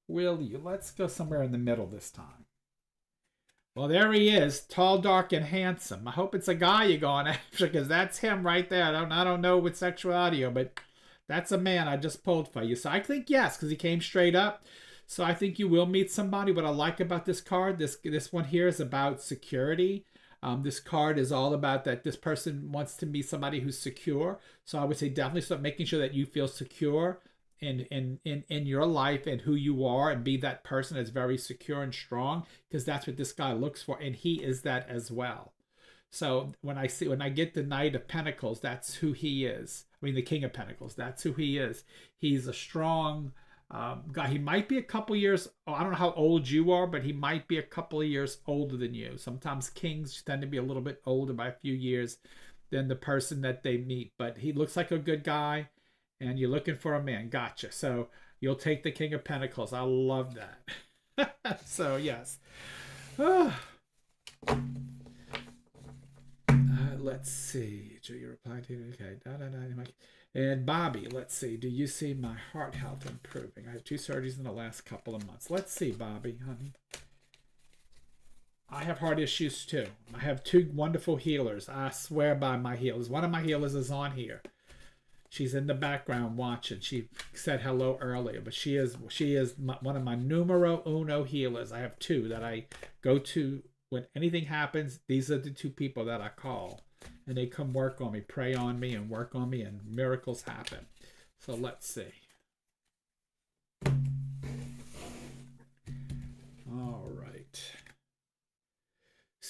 Will you? Let's go somewhere in the middle this time. Well, there he is, tall, dark, and handsome. I hope it's a guy you're going after, because that's him right there. I don't know with sexuality, but that's a man I just pulled for you. So I think yes, because he came straight up. So I think you will meet somebody. What I like about this card, this one here is about security. This card is all about that this person wants to meet somebody who's secure. So I would say definitely start making sure that you feel secure in your life and who you are, and be that person that's very secure and strong, because that's what this guy looks for, and he is that as well. So when I get the Knight of Pentacles, that's who he is. I mean, the King of Pentacles, that's who he is. He's a strong guy. He might be a couple years, I don't know how old you are, but he might be a couple of years older than you. Sometimes kings tend to be a little bit older by a few years than the person that they meet, but he looks like a good guy, and you're looking for a man. Gotcha. So you'll take the King of Pentacles. I love that. So yes. Let's see. Julia replied to okay. And Bobby, let's see. Do you see my heart health improving? I had 2 surgeries in the last couple of months. Let's see, Bobby, honey. I have heart issues too. I have 2 wonderful healers. I swear by my healers. One of my healers is on here. She's in the background watching. She said hello earlier, but she is one of my numero uno healers. I have 2 that I go to when anything happens. These are the 2 people that I call. And they come work on me, pray on me, and work on me, and miracles happen. So let's see. All right.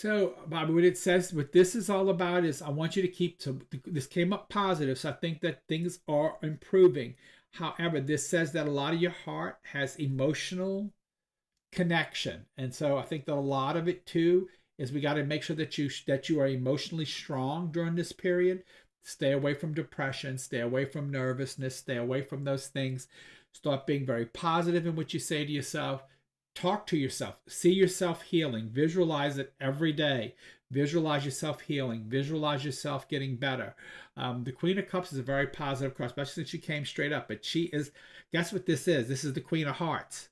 So, Bobby, what it says, what this is all about is I want you to keep, so this came up positive, so I think that things are improving. However, this says that a lot of your heart has emotional connection. And so I think that a lot of it too is we got to make sure that you are emotionally strong during this period. Stay away from depression, stay away from nervousness, stay away from those things. Start being very positive in what you say to yourself. Talk to yourself. See yourself healing. Visualize it every day. Visualize yourself healing. Visualize yourself getting better. The Queen of Cups is a very positive card, especially since she came straight up. But she is, guess what this is? This is the Queen of Hearts.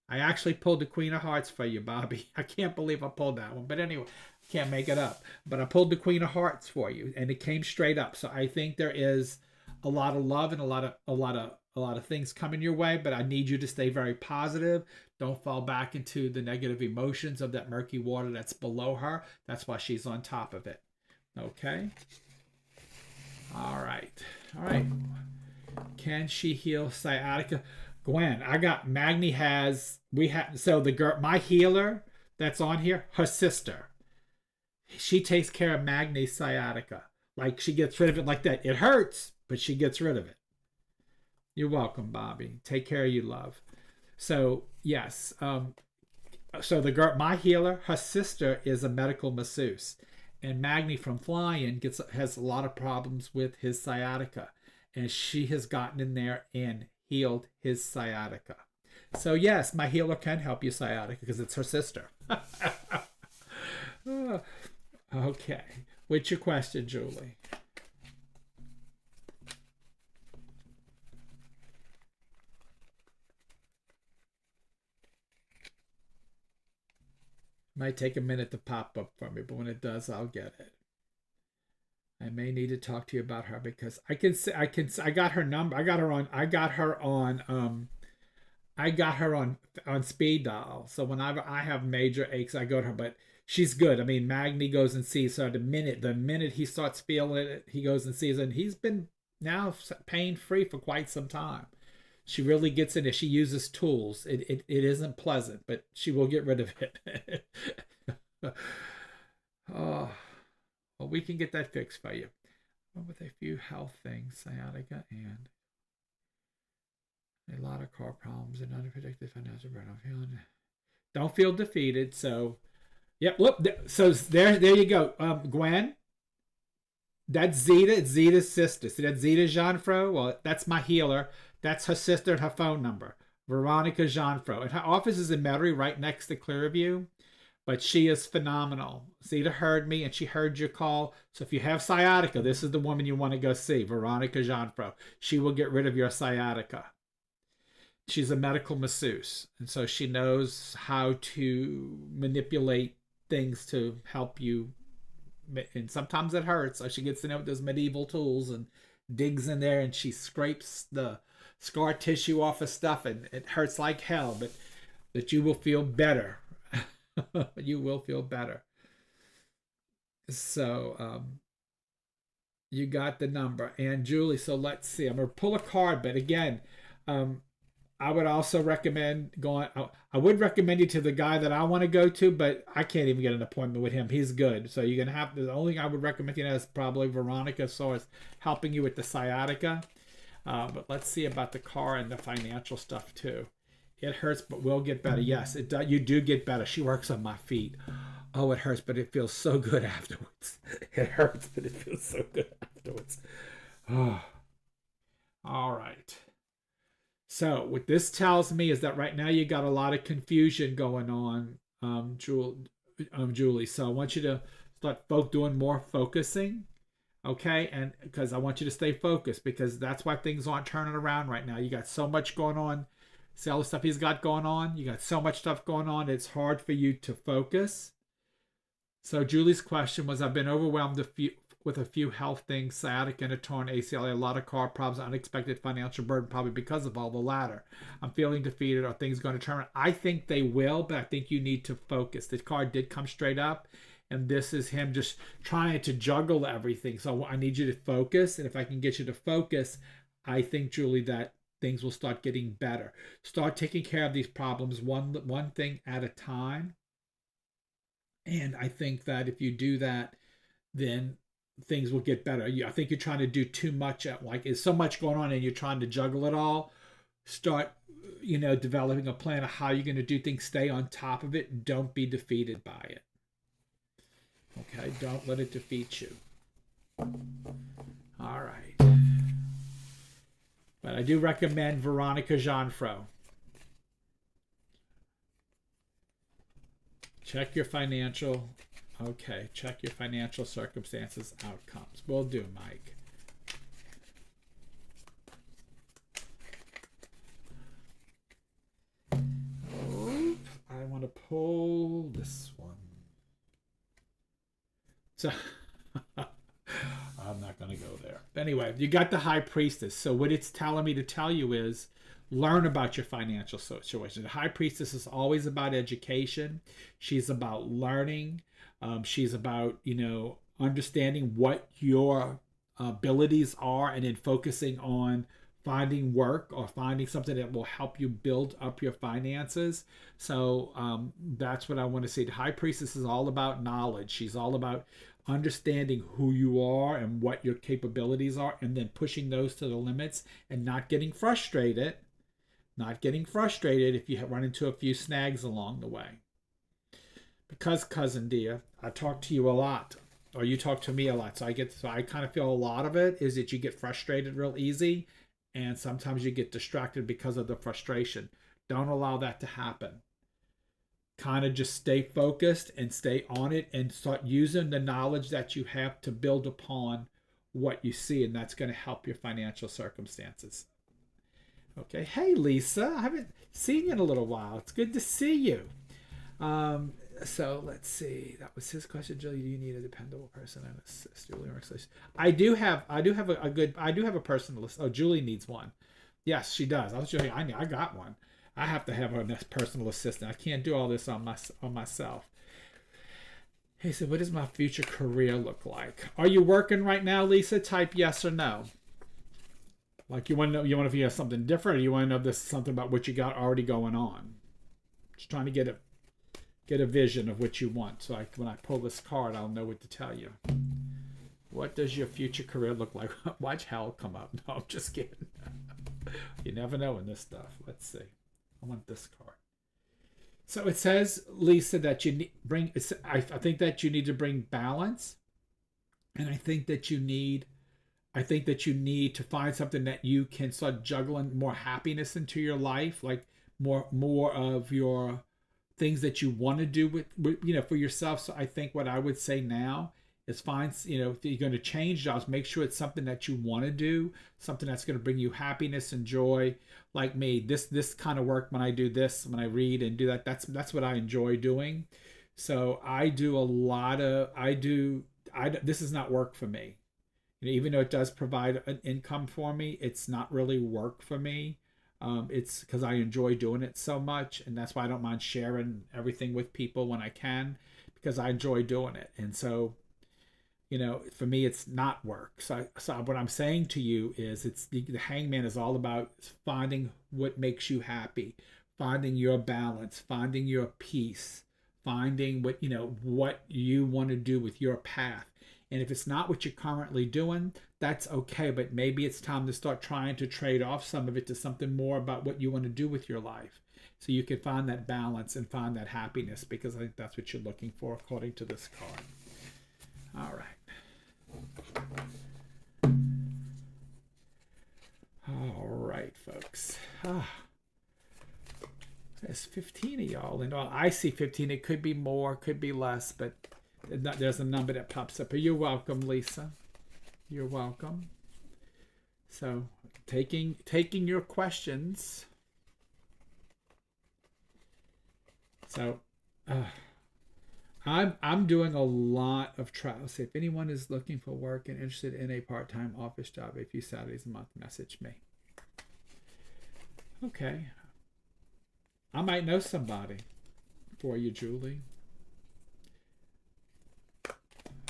I actually pulled the Queen of Hearts for you, Bobby. I can't believe I pulled that one. But anyway, I can't make it up. But I pulled the Queen of Hearts for you, and it came straight up. So I think there is a lot of love and a lot of things coming your way. But I need you to stay very positive. Don't fall back into the negative emotions of that murky water that's below her. That's why she's on top of it. Okay. All right. All right. Can she heal sciatica? Gwen, I got Magni has, we have, so the girl, my healer that's on here, her sister, she takes care of Magni's sciatica. Like she gets rid of it like that. It hurts, but she gets rid of it. You're welcome, Bobby. Take care of you, love. So yes, so the girl, my healer, her sister is a medical masseuse, and Magni from flying has a lot of problems with his sciatica, and she has gotten in there and healed his sciatica. So yes, my healer can help you sciatica because it's her sister. Okay. What's your question, Julie? Might take a minute to pop up for me, but when it does, I'll get it. I may need to talk to you about her because I got her number. I got her on speed dial. So whenever I have major aches, I go to her, but she's good. I mean, Magni goes and sees her the minute he starts feeling it, he goes and sees her, and he's been now pain free for quite some time. She really gets in it. She uses tools. It isn't pleasant, but she will get rid of it. Oh. Well, we can get that fixed for you. With a few health things, sciatica and a lot of car problems and unpredicted financial burden. Don't feel defeated. So, yep. Look. So there you go. Gwen. That's Zeta. It's Zeta's sister. See that Zeta Jeanfro? Well, that's my healer. That's her sister and her phone number, Veronica Jeanfro. And her office is in Metairie, right next to Clearview. But she is phenomenal. Zeta heard me and she heard your call. So if you have sciatica, this is the woman you want to go see, Veronica Jeanfro. She will get rid of your sciatica. She's a medical masseuse. And so she knows how to manipulate things to help you. And sometimes it hurts. So she gets in there with those medieval tools and digs in there and she scrapes the scar tissue off of stuff. And it hurts like hell, but you will feel better. You will feel better. So you got the number. And Julie, so let's see. I'm going to pull a card, but again, I would also recommend going. I would recommend you to the guy that I want to go to, but I can't even get an appointment with him. He's good. So you're going to have, the only thing I would recommend you is probably Veronica, so as helping you with the sciatica. But let's see about the car and the financial stuff too. It hurts, but will get better. Yes, it does. You do get better. She works on my feet. Oh, it hurts, but it feels so good afterwards. It hurts, but it feels so good afterwards. Oh. All right. So what this tells me is that right now you got a lot of confusion going on, Julie. So I want you to start doing more focusing, okay? And because I want you to stay focused, because that's why things aren't turning around right now. You got so much going on. See all the stuff he's got going on? You got so much stuff going on, it's hard for you to focus. So Julie's question was, I've been overwhelmed with a few health things, sciatica and a torn ACL, a lot of car problems, unexpected financial burden, probably because of all the latter. I'm feeling defeated. Are things going to turn around? I think they will, but I think you need to focus. The card did come straight up, and this is him just trying to juggle everything. So I need you to focus, and if I can get you to focus, I think, Julie, that things will start getting better. Start taking care of these problems one thing at a time. And I think that if you do that, then things will get better. I think you're trying to do too much at like, there's so much going on and you're trying to juggle it all. Start, developing a plan of how you're going to do things. Stay on top of it. Don't be defeated by it. Okay, don't let it defeat you. All right. But I do recommend Veronica Jeanfro. Check your financial. Okay, check your financial circumstances, outcomes. Will do, Mike. I want to pull this one. So I'm not going to go there. Anyway, you got the High Priestess. So what it's telling me to tell you is learn about your financial situation. The High Priestess is always about education. She's about learning. She's about, understanding what your abilities are and then focusing on finding work or finding something that will help you build up your finances. So that's what I want to say. The High Priestess is all about knowledge. She's all about understanding who you are and what your capabilities are, and then pushing those to the limits and not getting frustrated. Not getting frustrated if you run into a few snags along the way. Because, cousin dear, I talk to you a lot, or you talk to me a lot. So I kind of feel a lot of it is that you get frustrated real easy, and sometimes you get distracted because of the frustration. Don't allow that to happen. Kind of just stay focused and stay on it and start using the knowledge that you have to build upon what you see, and that's going to help your financial circumstances. Okay. Hey, Lisa. I haven't seen you in a little while. It's good to see you. So let's see. That was his question. Julie, do you need a dependable person and assist Julie? I do have a personal list. Oh, Julie needs one. Yes, she does. I got one. I have to have a personal assistant. I can't do all this on myself. He said, what does my future career look like? Are you working right now, Lisa? Type yes or no. Like you want to know, you want to know if you have something different, or you want to know if this is something about what you got already going on. Just trying to get a vision of what you want. So when I pull this card, I'll know what to tell you. What does your future career look like? Watch hell come up. No, I'm just kidding. You never know in this stuff. Let's see. I want this card. So it says, Lisa, that you bring. I think that you need to bring balance, and I think that you need to find something that you can start juggling more happiness into your life, like more of your things that you want to do with for yourself. So I think what I would say now is find, if you're going to change jobs, make sure it's something that you want to do, something that's going to bring you happiness and joy. Like me, this kind of work, when I do this, when I read and do that, that's what I enjoy doing. So I do a lot of this is not work for me. Even though it does provide an income for me, it's not really work for me. It's because I enjoy doing it so much, and that's why I don't mind sharing everything with people when I can, because I enjoy doing it. And so, for me, it's not work. So what I'm saying to you is, it's the Hangman is all about finding what makes you happy, finding your balance, finding your peace, finding what you want to do with your path. And if it's not what you're currently doing, that's okay. But maybe it's time to start trying to trade off some of it to something more about what you want to do with your life. So you can find that balance and find that happiness, because I think that's what you're looking for according to this card. All right. All right, folks. There's 15 of y'all. And I see 15. It could be more, could be less, but there's a number that pops up. You're welcome, Lisa. You're welcome. So taking your questions. So I'm doing a lot of trials. So if anyone is looking for work and interested in a part-time office job a few Saturdays a month, message me. Okay. I might know somebody for you, Julie.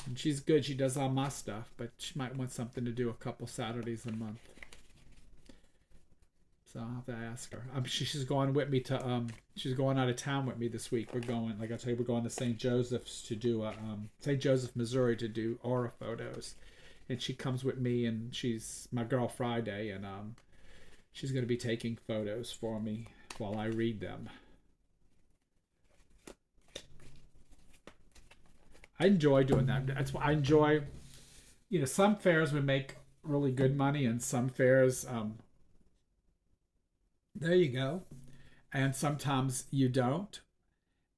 And she's good. She does all my stuff, but she might want something to do a couple Saturdays a month. So I'll have to ask her. She's going with me to she's going out of town with me this week. We're going, like I told you, we're going to St. Joseph's to do St. Joseph, Missouri, to do aura photos, and she comes with me, and she's my girl Friday, and she's going to be taking photos for me while I read them. I enjoy doing that. That's why I enjoy. You know, some fairs we make really good money, and some fairs, there you go, and sometimes you don't.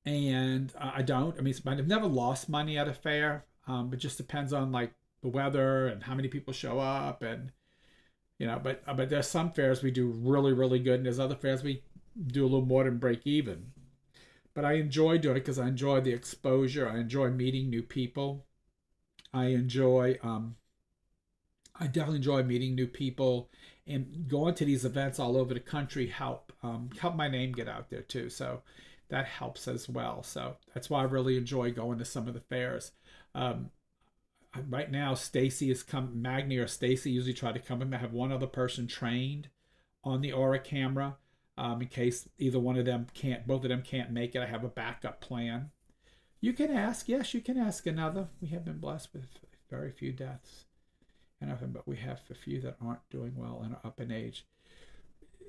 And I don't. I mean, I've never lost money at a fair. It just depends on like the weather and how many people show up, and you know. But there's some fairs we do really really good, and there's other fairs we do a little more than break even. But I enjoy doing it because I enjoy the exposure. I enjoy meeting new people. I enjoy. I definitely enjoy meeting new people, and going to these events all over the country help my name get out there too. So that helps as well. So that's why I really enjoy going to some of the fairs. Um, right now, Stacy is come. Magni or Stacy usually try to come in. I have one other person trained on the Aura camera, in case either one of them can't, both of them can't make it. I have a backup plan. You can ask. Yes, you can ask another. We have been blessed with very few deaths. But we have a few that aren't doing well and are up in age.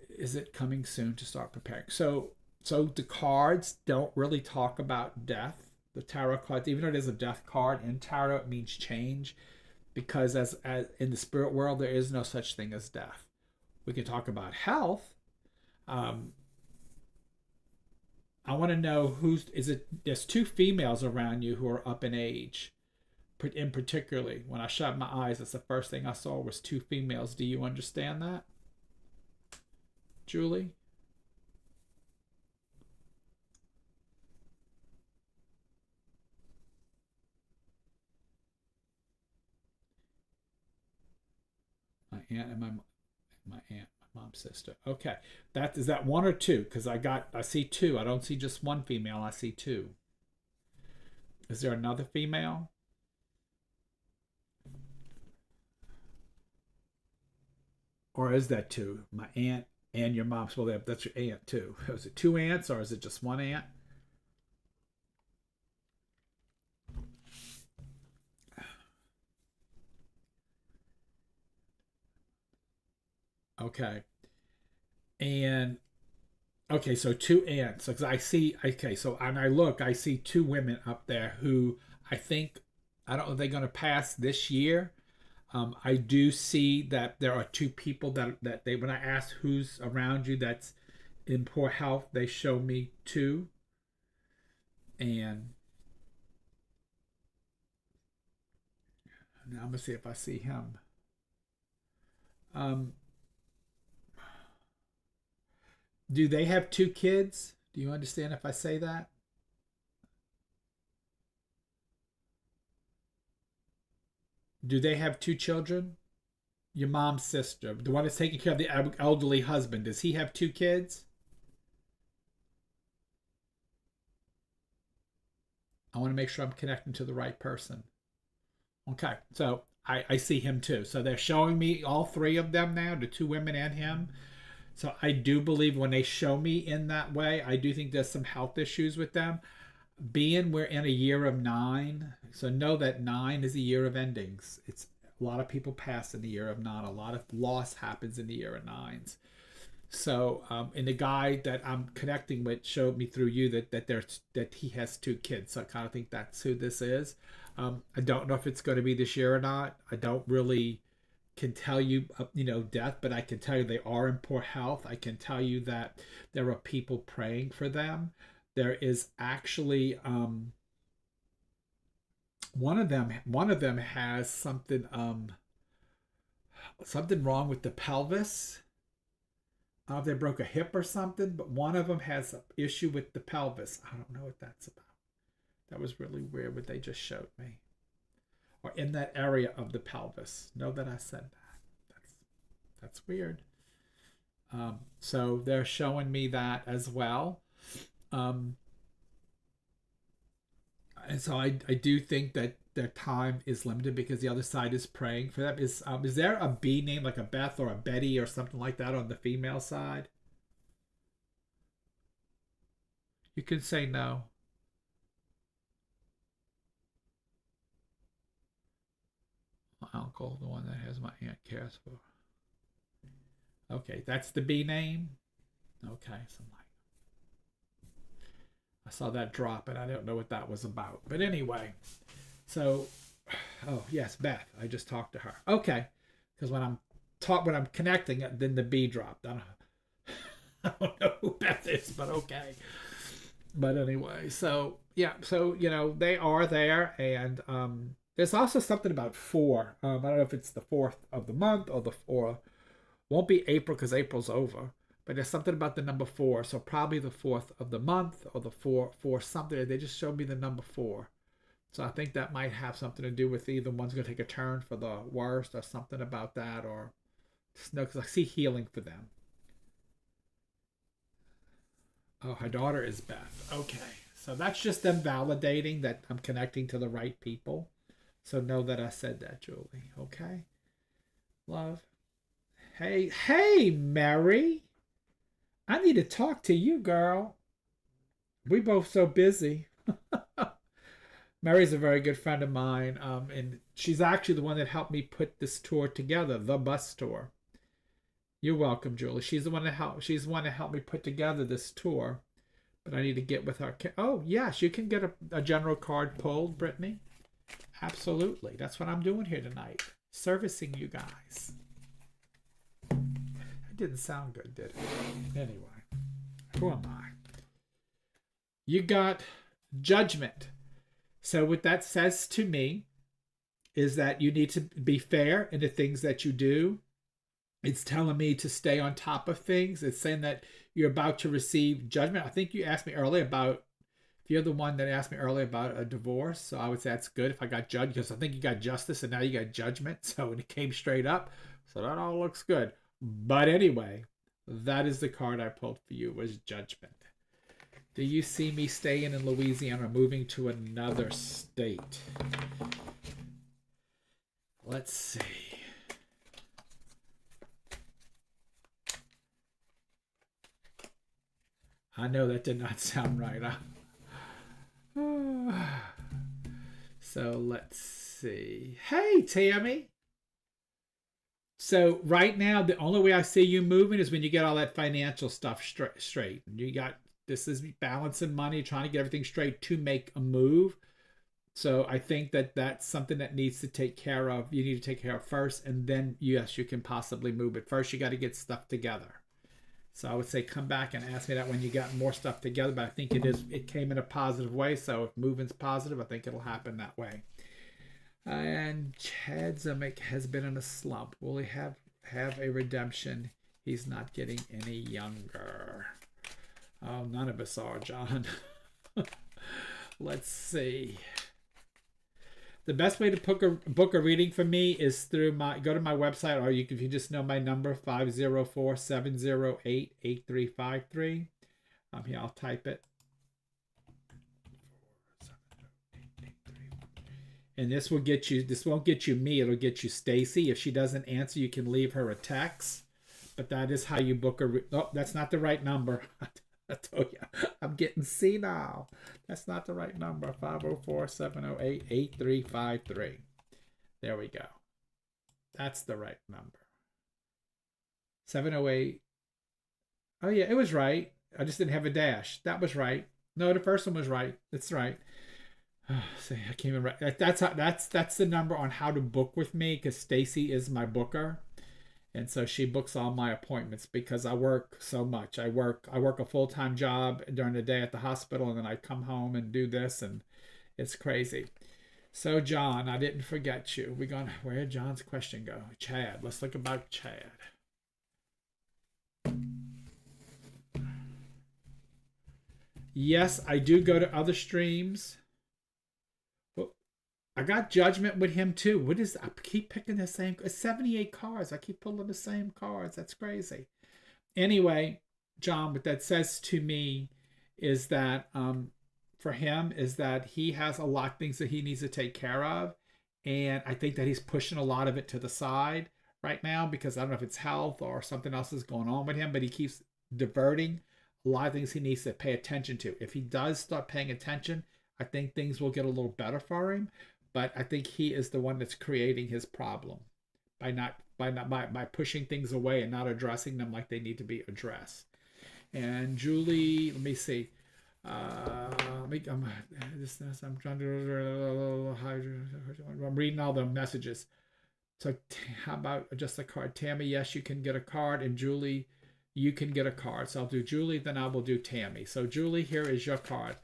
Is it coming soon to start preparing? So the cards don't really talk about death. The tarot cards, even though there's a death card in tarot, it means change, because as in the spirit world, there is no such thing as death. We can talk about health. I want to know there's two females around you who are up in age. In particularly, when I shut my eyes, that's the first thing I saw was two females. Do you understand that, Julie? My aunt and my mom's sister. Okay, is that one or two? Because I see two. I don't see just one female. I see two. Is there another female? Or is that two? My aunt and your mom's. Well, that's your aunt too. Is it two aunts or is it just one aunt? Okay. And okay, so two aunts. Because I see. Okay, so and I see two women up there who I think I don't know if they're going to pass this year. I do see that there are two people that they when I ask who's around you that's in poor health, they show me two, and now I'm gonna see if I see him. Um, do they have two kids? Do you understand if I say that? Do they have two children? Your mom's sister, the one that's taking care of the elderly husband, does he have two kids? I want to make sure I'm connecting to the right person. Okay, so I see him too. So they're showing me all three of them now, the two women and him. So I do believe when they show me in that way, I do think there's some health issues with them. Being we're in a year of nine, so know that nine is a year of endings. It's a lot of people pass in the year of nine. A lot of loss happens in the year of nines. So, and the guy that I'm connecting with showed me through you that he has two kids. So I kind of think that's who this is. I don't know if it's going to be this year or not. I don't really can tell you, death, but I can tell you they are in poor health. I can tell you that there are people praying for them. There is actually one of them has something wrong with the pelvis. I don't know if they broke a hip or something, but one of them has an issue with the pelvis. I don't know what that's about. That was really weird what they just showed me. Or in that area of the pelvis. Know that I said that. That's weird. So they're showing me that as well. And so I do think that their time is limited because the other side is praying for them. Is there a B name like a Beth or a Betty or something like that on the female side? You can say no. My uncle, the one that has my aunt cares for. Okay, that's the B name. Okay, so I saw that drop and I don't know what that was about. But anyway, so oh yes, Beth. I just talked to her. Okay, because when I'm connecting it, then the B dropped. I don't know who Beth is, but okay. But anyway, so yeah, so they are there, and there's also something about four. I don't know if it's the 4th of the month or won't be April because April's over. But there's something about the number 4, so probably the 4th of the month or the four something. They just showed me the number 4, so I think that might have something to do with either one's going to take a turn for the worst or something about that, or just no, because I see healing for them. Oh, her daughter is Beth. Okay, so that's just them validating that I'm connecting to the right people. So know that I said that, Julie. Okay, love. Hey, Mary. I need to talk to you, girl. We both so busy. Mary's a very good friend of mine, and she's actually the one that helped me put this tour together, the bus tour. You're welcome, Julie. She's the one that helped. She's the one that helped me put together this tour. But I need to get with her. Oh yes, you can get a general card pulled, Brittany. Absolutely. That's what I'm doing here tonight, servicing you guys. It didn't sound good, did it? Anyway, who am I? You got Judgment. So what that says to me is that you need to be fair in the things that you do. It's telling me to stay on top of things. It's saying that you're about to receive judgment. I think you asked me earlier about, if you're the one that asked me earlier about a divorce, so I would say that's good if I got judged, because I think you got justice and now you got judgment. So it came straight up. So that all looks good. But anyway, that is the card I pulled for you, was Judgment. Do you see me staying in Louisiana or moving to another state? Let's see. I know that did not sound right. So let's see. Hey, Tammy. So right now, the only way I see you moving is when you get all that financial stuff straight. This is balancing money, trying to get everything straight to make a move. So I think that that's something that needs to take care of. You need to take care of first, and then yes, you can possibly move. But first, you got to get stuff together. So I would say come back and ask me that when you got more stuff together. But I think it came in a positive way. So if moving's positive, I think it'll happen that way. And Chad Zemek has been in a slump. Will he have a redemption? He's not getting any younger. Oh, none of us are, John. Let's see. The best way to book a reading for me is through go to my website, or if you just know my number, 504-708-8353. Here, I'll type it. And this won't get you me, it'll get you Stacy. If she doesn't answer, you can leave her a text. But that is how you book oh, that's not the right number. I told you, I'm getting senile. That's not the right number. 504-708-8353. There we go. That's the right number. 708. Oh yeah, it was right. I just didn't have a dash. That was right. No, the first one was right. It's right. See, I can't even write. That's the number on how to book with me, because Stacy is my booker. And so she books all my appointments because I work so much. I work a full-time job during the day at the hospital, and then I come home and do this, and it's crazy. So John, I didn't forget you. Where did John's question go? Chad. Let's look about Chad. Yes, I do go to other streams. I got Judgment with him too. I keep picking the same. It's 78 cards. I keep pulling the same cards. That's crazy. Anyway, John, what that says to me is that for him is that he has a lot of things that he needs to take care of. And I think that he's pushing a lot of it to the side right now because I don't know if it's health or something else is going on with him, but he keeps diverting a lot of things he needs to pay attention to. If he does start paying attention, I think things will get a little better for him. But I think he is the one that's creating his problem by pushing things away and not addressing them like they need to be addressed. And Julie, let me see. I'm reading all the messages. So how about just a card? Tammy, yes, you can get a card, and Julie, you can get a card. So I'll do Julie, then I will do Tammy. So Julie, here is your card.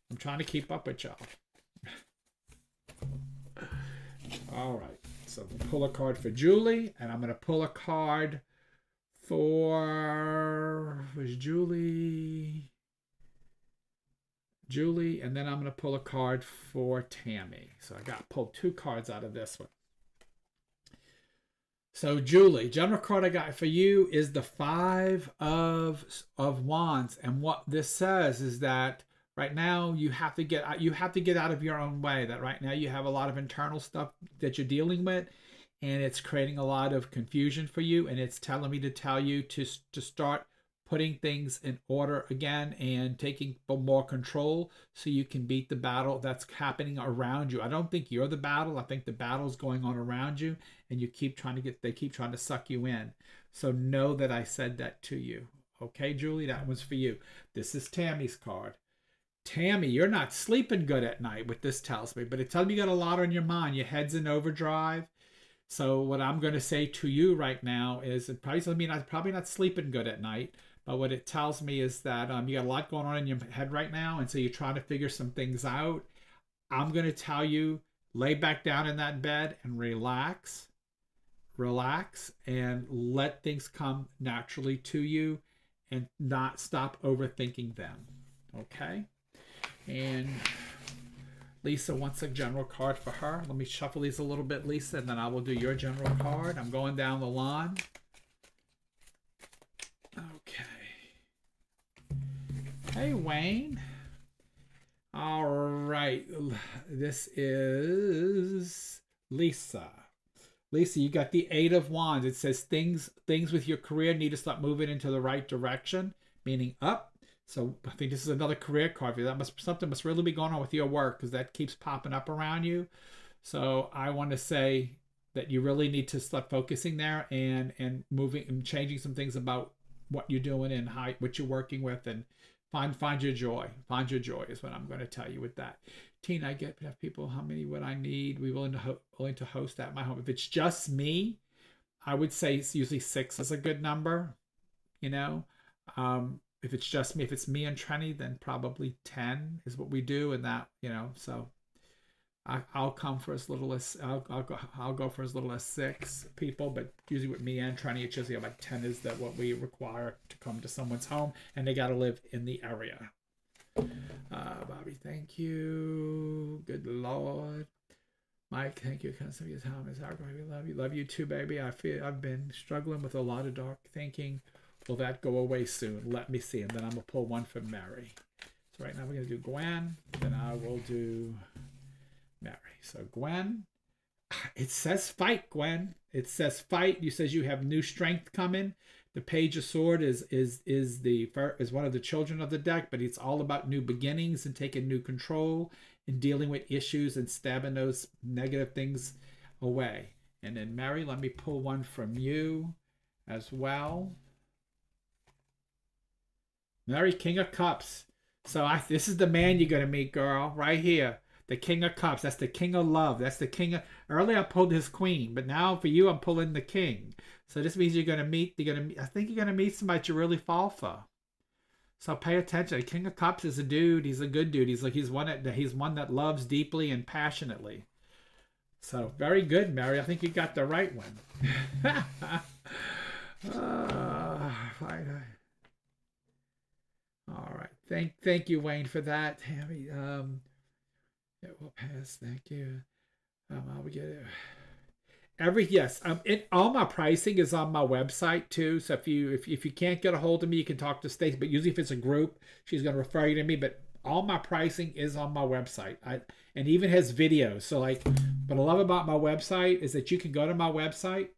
I'm trying to keep up with y'all. All right. So I'm pull a card for Julie, and I'm going to pull a card for Julie, and then I'm going to pull a card for Tammy. So I got to pull 2 cards out of this one. So Julie, general card I got for you is the 5 of Wands, and what this says is that right now you have to get out of your own way. That right now you have a lot of internal stuff that you're dealing with, and it's creating a lot of confusion for you, and it's telling me to tell you to start putting things in order again and taking more control so you can beat the battle that's happening around you. I don't think you're the battle. I think the battle's going on around you, and they keep trying to suck you in. So know that I said that to you. Okay, Julie, that was for you. This is Tammy's card. Tammy, you're not sleeping good at night, what this tells me, but it tells me you got a lot on your mind. Your head's in overdrive. So what I'm going to say to you right now is it probably doesn't mean I'm probably not sleeping good at night, but what it tells me is that you got a lot going on in your head right now, and so you're trying to figure some things out. I'm going to tell you, lay back down in that bed and relax, and let things come naturally to you and not stop overthinking them. Okay? And Lisa wants a general card for her. Let me shuffle these a little bit, Lisa, and then I will do your general card. I'm going down the line. Okay. Hey, Wayne. All right. This is Lisa. Lisa, you got the 8 of Wands. It says things with your career need to start moving into the right direction, meaning up. So I think this is another career card for you. Something must really be going on with your work because that keeps popping up around you. So I want to say that you really need to start focusing there and moving and changing some things about what you're doing and what you're working with, and find your joy. Find your joy is what I'm going to tell you with that. Tina, I get enough people. How many would I need? We willing to host at my home. If it's just me, I would say it's usually 6 is a good number. You know. If it's just me, if it's me and Trenny, then probably 10 is what we do, and that, you know, so I'll come for as little as I'll go for as little as 6 people, but usually with me and Trenny, it's usually about 10 is that what we require to come to someone's home, and they got to live in the area. Bobby, thank you. Good Lord. Mike, thank you. Can some of your time is our we love you too, baby. I feel I've been struggling with a lot of dark thinking. Will that go away soon? Let me see. And then I'm going to pull one for Mary. So right now we're going to do Gwen. Then I will do Mary. So Gwen. It says fight, Gwen. It says fight. You says you have new strength coming. The Page of Swords is one of the children of the deck, but it's all about new beginnings and taking new control and dealing with issues and stabbing those negative things away. And then Mary, let me pull one from you as well. Mary, King of Cups. So this is the man you're going to meet, girl, right here. The King of Cups. That's the King of Love. That's the King of... Earlier I pulled his Queen, but now for you I'm pulling the King. So this means I think you're going to meet somebody you really fall for. So pay attention. The King of Cups is a dude. He's a good dude. He's one that loves deeply and passionately. So very good, Mary. I think you got the right one. All right. Thank you, Wayne, for that. Tammy, it will pass. Thank you. I'll get it. All my pricing is on my website too. So if you can't get a hold of me, you can talk to Stacy. But usually if it's a group, she's going to refer you to me. But all my pricing is on my website. And even has videos. So like, what I love about my website is that you can go to my website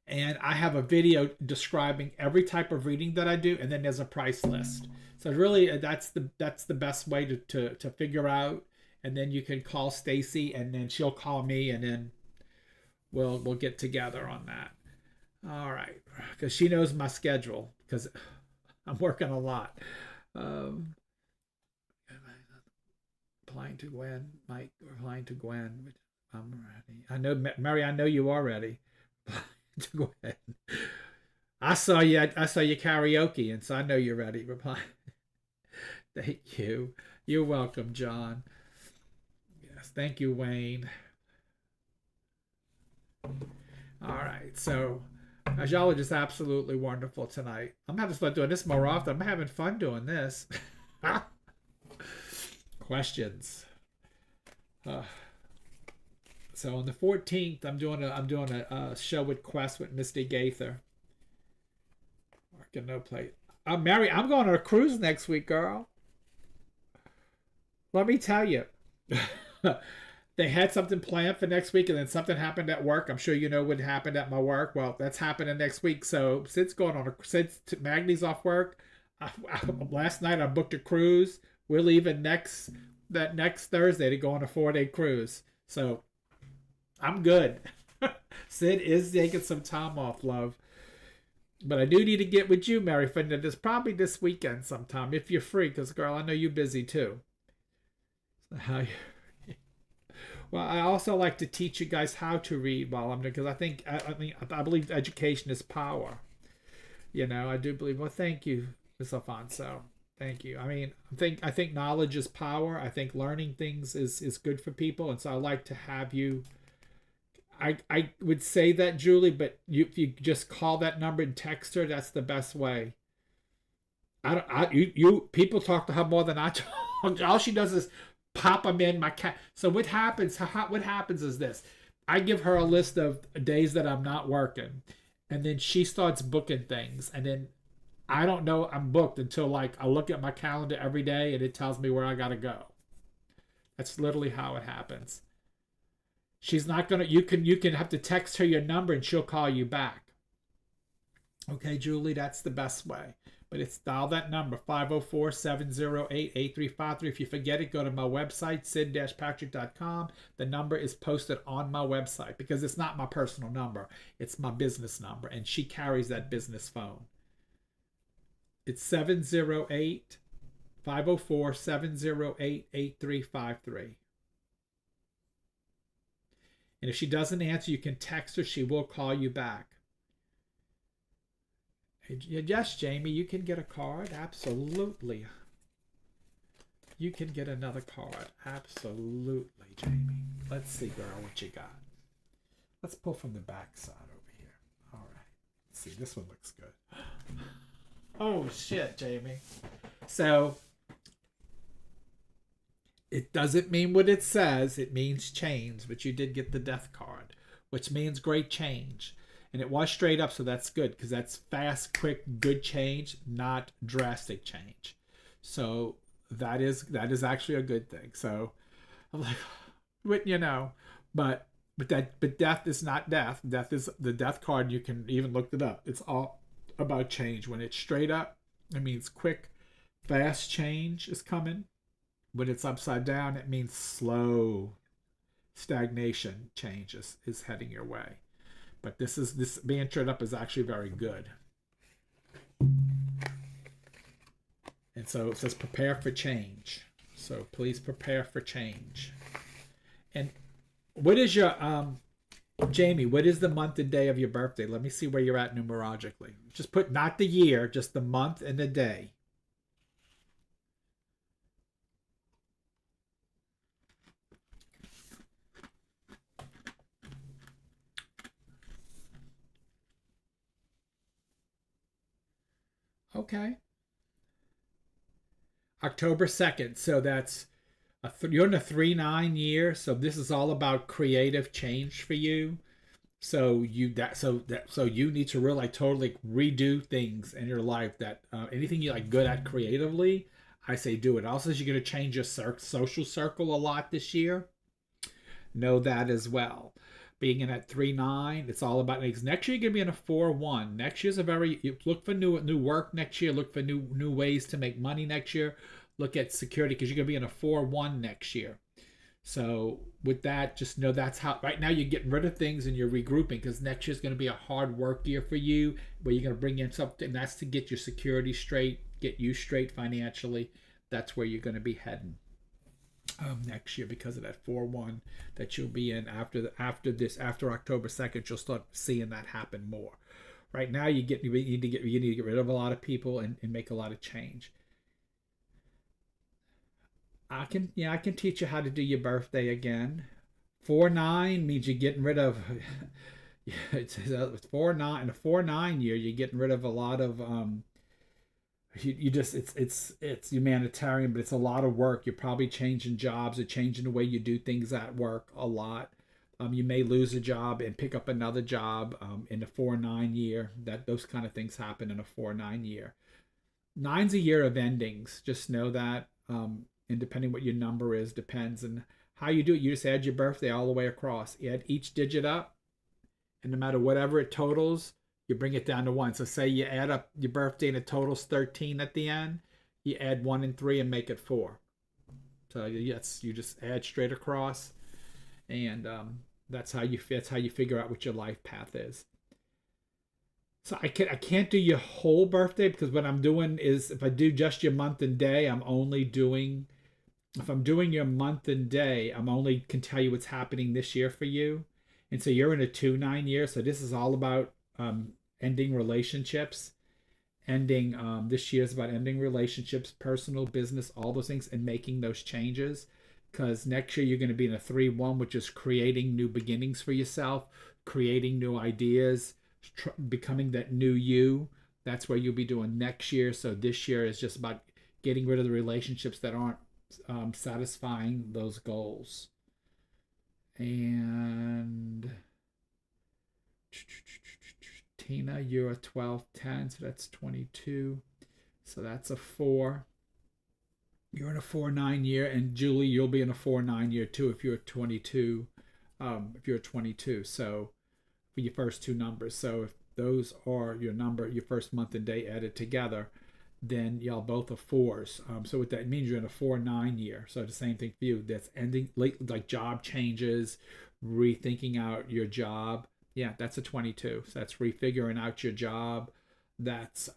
and I have a video describing every type of reading that I do, and then there's a price list. So really, that's the best way to figure out. And then you can call Stacy, and then she'll call me, and then we'll get together on that. All right, because she knows my schedule because I'm working a lot. Um, Replying to Gwen, Mike. Replying to Gwen. I'm ready. I know, Mary. I know you are ready. To Gwen. I saw you. I saw you karaoke, and so I know you're ready. Reply. Thank you. You're welcome, John. Yes, thank you, Wayne. All right, so y'all are just absolutely wonderful tonight. I'm having fun doing this more often. I'm having fun doing this. Questions. So on the 14th, I'm doing a show with Quest with Misty Gaither. Working no plate. Mary, I'm going on a cruise next week, girl. Let me tell you. They had something planned for next week, and then something happened at work. I'm sure you know what happened at my work. Well, that's happening next week. So since Magnie's off work, last night I booked a cruise. We're leaving next Thursday to go on a 4-day cruise. So I'm good. Sid is taking some time off, love. But I do need to get with you, Mary Finda. This probably this weekend sometime if you're free, because girl, I know you're busy too. So well, I also like to teach you guys how to read while I'm there, because I believe education is power. You know, I do believe. Well, thank you, Ms. Alfonso. Thank you. I mean, I think knowledge is power. I think learning things is good for people, and so I like to have you. I would say that, Julie, but if you just call that number and text her, that's the best way. People talk to her more than I talk. All she does is pop them in my cat. So what happens? What happens is this: I give her a list of days that I'm not working, and then she starts booking things, and then I don't know I'm booked until like I look at my calendar every day and it tells me where I gotta go. That's literally how it happens. She's not gonna. You can have to text her your number and she'll call you back. Okay, Julie, that's the best way. But it's dial that number 504-708-8353. If you forget it, go to my website sid-patrick.com. The number is posted on my website because it's not my personal number. It's my business number, and she carries that business phone. It's 504-708-8353. And if she doesn't answer, you can text her. She will call you back. Yes, Jamie, you can get a card. Absolutely. You can get another card. Absolutely, Jamie. Let's see, girl, what you got. Let's pull from the back side over here. All right. Let's see. This one looks good. Oh, shit, Jamie. So, it doesn't mean what it says. It means change, but you did get the death card, which means great change. And it was straight up, so that's good, because that's fast, quick, good change, not drastic change. So that is actually a good thing. So I'm like, you know, but death is not death. Death is the death card. You can even look it up. It's all about change. When it's straight up, it means quick, fast change is coming. When it's upside down, it means slow stagnation change is heading your way. But this being straight up is actually very good. And so it says prepare for change. So please prepare for change. And what is your Jamie, what is the month and day of your birthday? Let me see where you're at numerologically. Just put not the year, just the month and the day. Okay. October 2nd. So that's you're in a 3-9 year. So this is all about creative change for you. So you need to really totally redo things in your life that anything you like good at creatively. I say do it. Also, you're going to change your social circle a lot this year. Know that as well. Being in at 3-9, it's all about next year. You're gonna be in a 4-1. Next year's a very, you look for new work next year. Look for new ways to make money next year. Look at security because you're gonna be in a 4-1 next year. So with that, just know that's how. Right now, you're getting rid of things and you're regrouping because next year's going to be a hard work year for you, where you're going to bring in something. That's to get your security straight, get you straight financially. That's where you're going to be heading next year because of that 4-1 that you'll be in after October 2nd. You'll start seeing that happen more. Right now, you need to get rid of a lot of people and make a lot of change. I can teach you how to do your birthday again. 4-9 means you're getting rid of. It's 4-9 in a 4-9 year. You're getting rid of a lot of. You just it's humanitarian, but it's a lot of work. You're probably changing jobs or changing the way you do things at work a lot. You may lose a job and pick up another job in a 4-9 year. Those kind of things happen in a 4-9 year. Nine's a year of endings. Just know that. And depending what your number is, depends on how you do it. You just add your birthday all the way across. You add each digit up, and no matter whatever it totals, you bring it down to 1. So say you add up your birthday and it totals 13 at the end, you add 1 and 3 and make it 4. So yes, you just add straight across, and that's how you figure out what your life path is. So I can't do your whole birthday because what I'm doing is if I do just your month and day, if I'm doing your month and day, I'm only can tell you what's happening this year for you. And so you're in a 2-9 year. So this is all about ending relationships. This year is about ending relationships, personal, business, all those things, and making those changes. Because next year you're going to be in a 3-1, which is creating new beginnings for yourself, creating new ideas, becoming that new you. That's where you'll be doing next year. So this year is just about getting rid of the relationships that aren't satisfying those goals. And Tina, you're a 12-10, so that's 22. So that's a 4. You're in a 4-9 year, and Julie, you'll be in a 4-9 year too if you're 22. If you're 22, so for your first two numbers. So if those are your number, your first month and day added together, then y'all both are 4s. So what that means, you're in a 4-9 year. So the same thing for you. That's ending like job changes, rethinking out your job. Yeah, that's a 22. So that's refiguring out your job. That's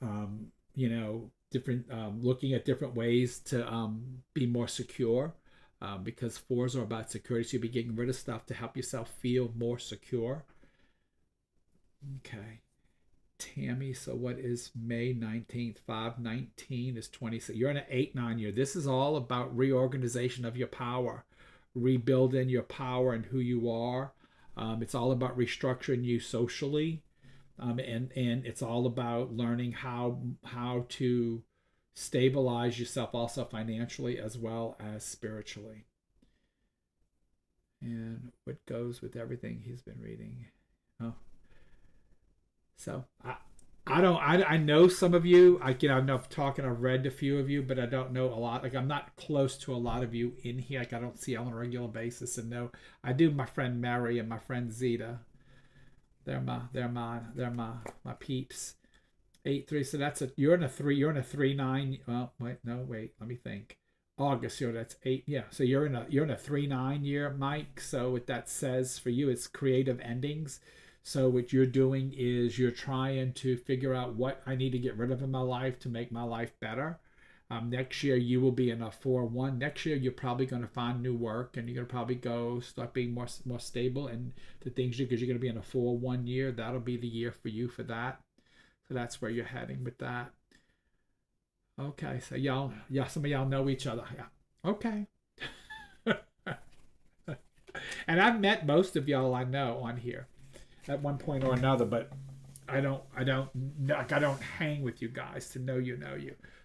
different, looking at different ways to be more secure. Because 4s are about security, so you'll be getting rid of stuff to help yourself feel more secure. Okay. Tammy, so what is May 19th? 5/19 is 26. You're in an 8-9 year. This is all about reorganization of your power, rebuilding your power and who you are. It's all about restructuring you socially, and it's all about learning how to stabilize yourself also financially as well as spiritually. And what goes with everything he's been reading. Oh. So I know some of you. I've read a few of you, but I don't know a lot. Like I'm not close to a lot of you in here. Like I don't see on a regular basis. And no, I do my friend Mary and my friend Zeta. They're my peeps. 8-3. So you're in a 3-9. Let me think. August, that's 8. Yeah. So you're in a 3-9 year, Mike. So what that says for you, it's creative endings. So what you're doing is you're trying to figure out what I need to get rid of in my life to make my life better. Next year you will be in a 4-1. Next year you're probably going to find new work and you're going to probably start being more stable and the things because you're going to be in a 4-1 year. That'll be the year for you for that. So that's where you're heading with that. Okay, so some of y'all know each other. Yeah. Okay. And I've met most of y'all I know on here at one point or another, but I don't hang with you guys to know you.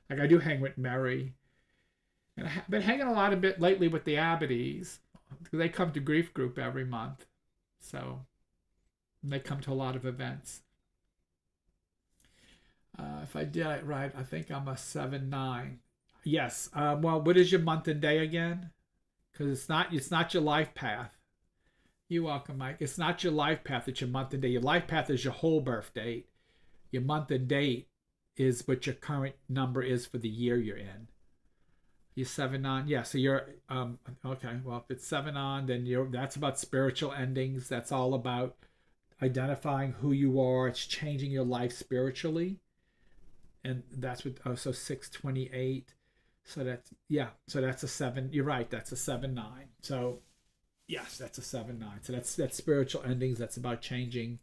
Like I do hang with Mary, and I've been hanging a bit lately with the Abbeys because they come to Grief Group every month, so they come to a lot of events. If I did it right, I think I'm a 7-9. Yes. Well, what is your month and day again? Because it's not your life path. You're welcome, Mike. It's not your life path. It's your month and day. Your life path is your whole birth date. Your month and date is what your current number is for the year you're in. You're 7 on, yeah. So you're okay. Well, if it's 7 on, then you're that's about spiritual endings. That's all about identifying who you are. It's changing your life spiritually, and that's what. Oh, so 628. So that's yeah. So that's a seven. You're right. That's a 7-9. So yes, that's a 7-9. So that's spiritual endings. That's about changing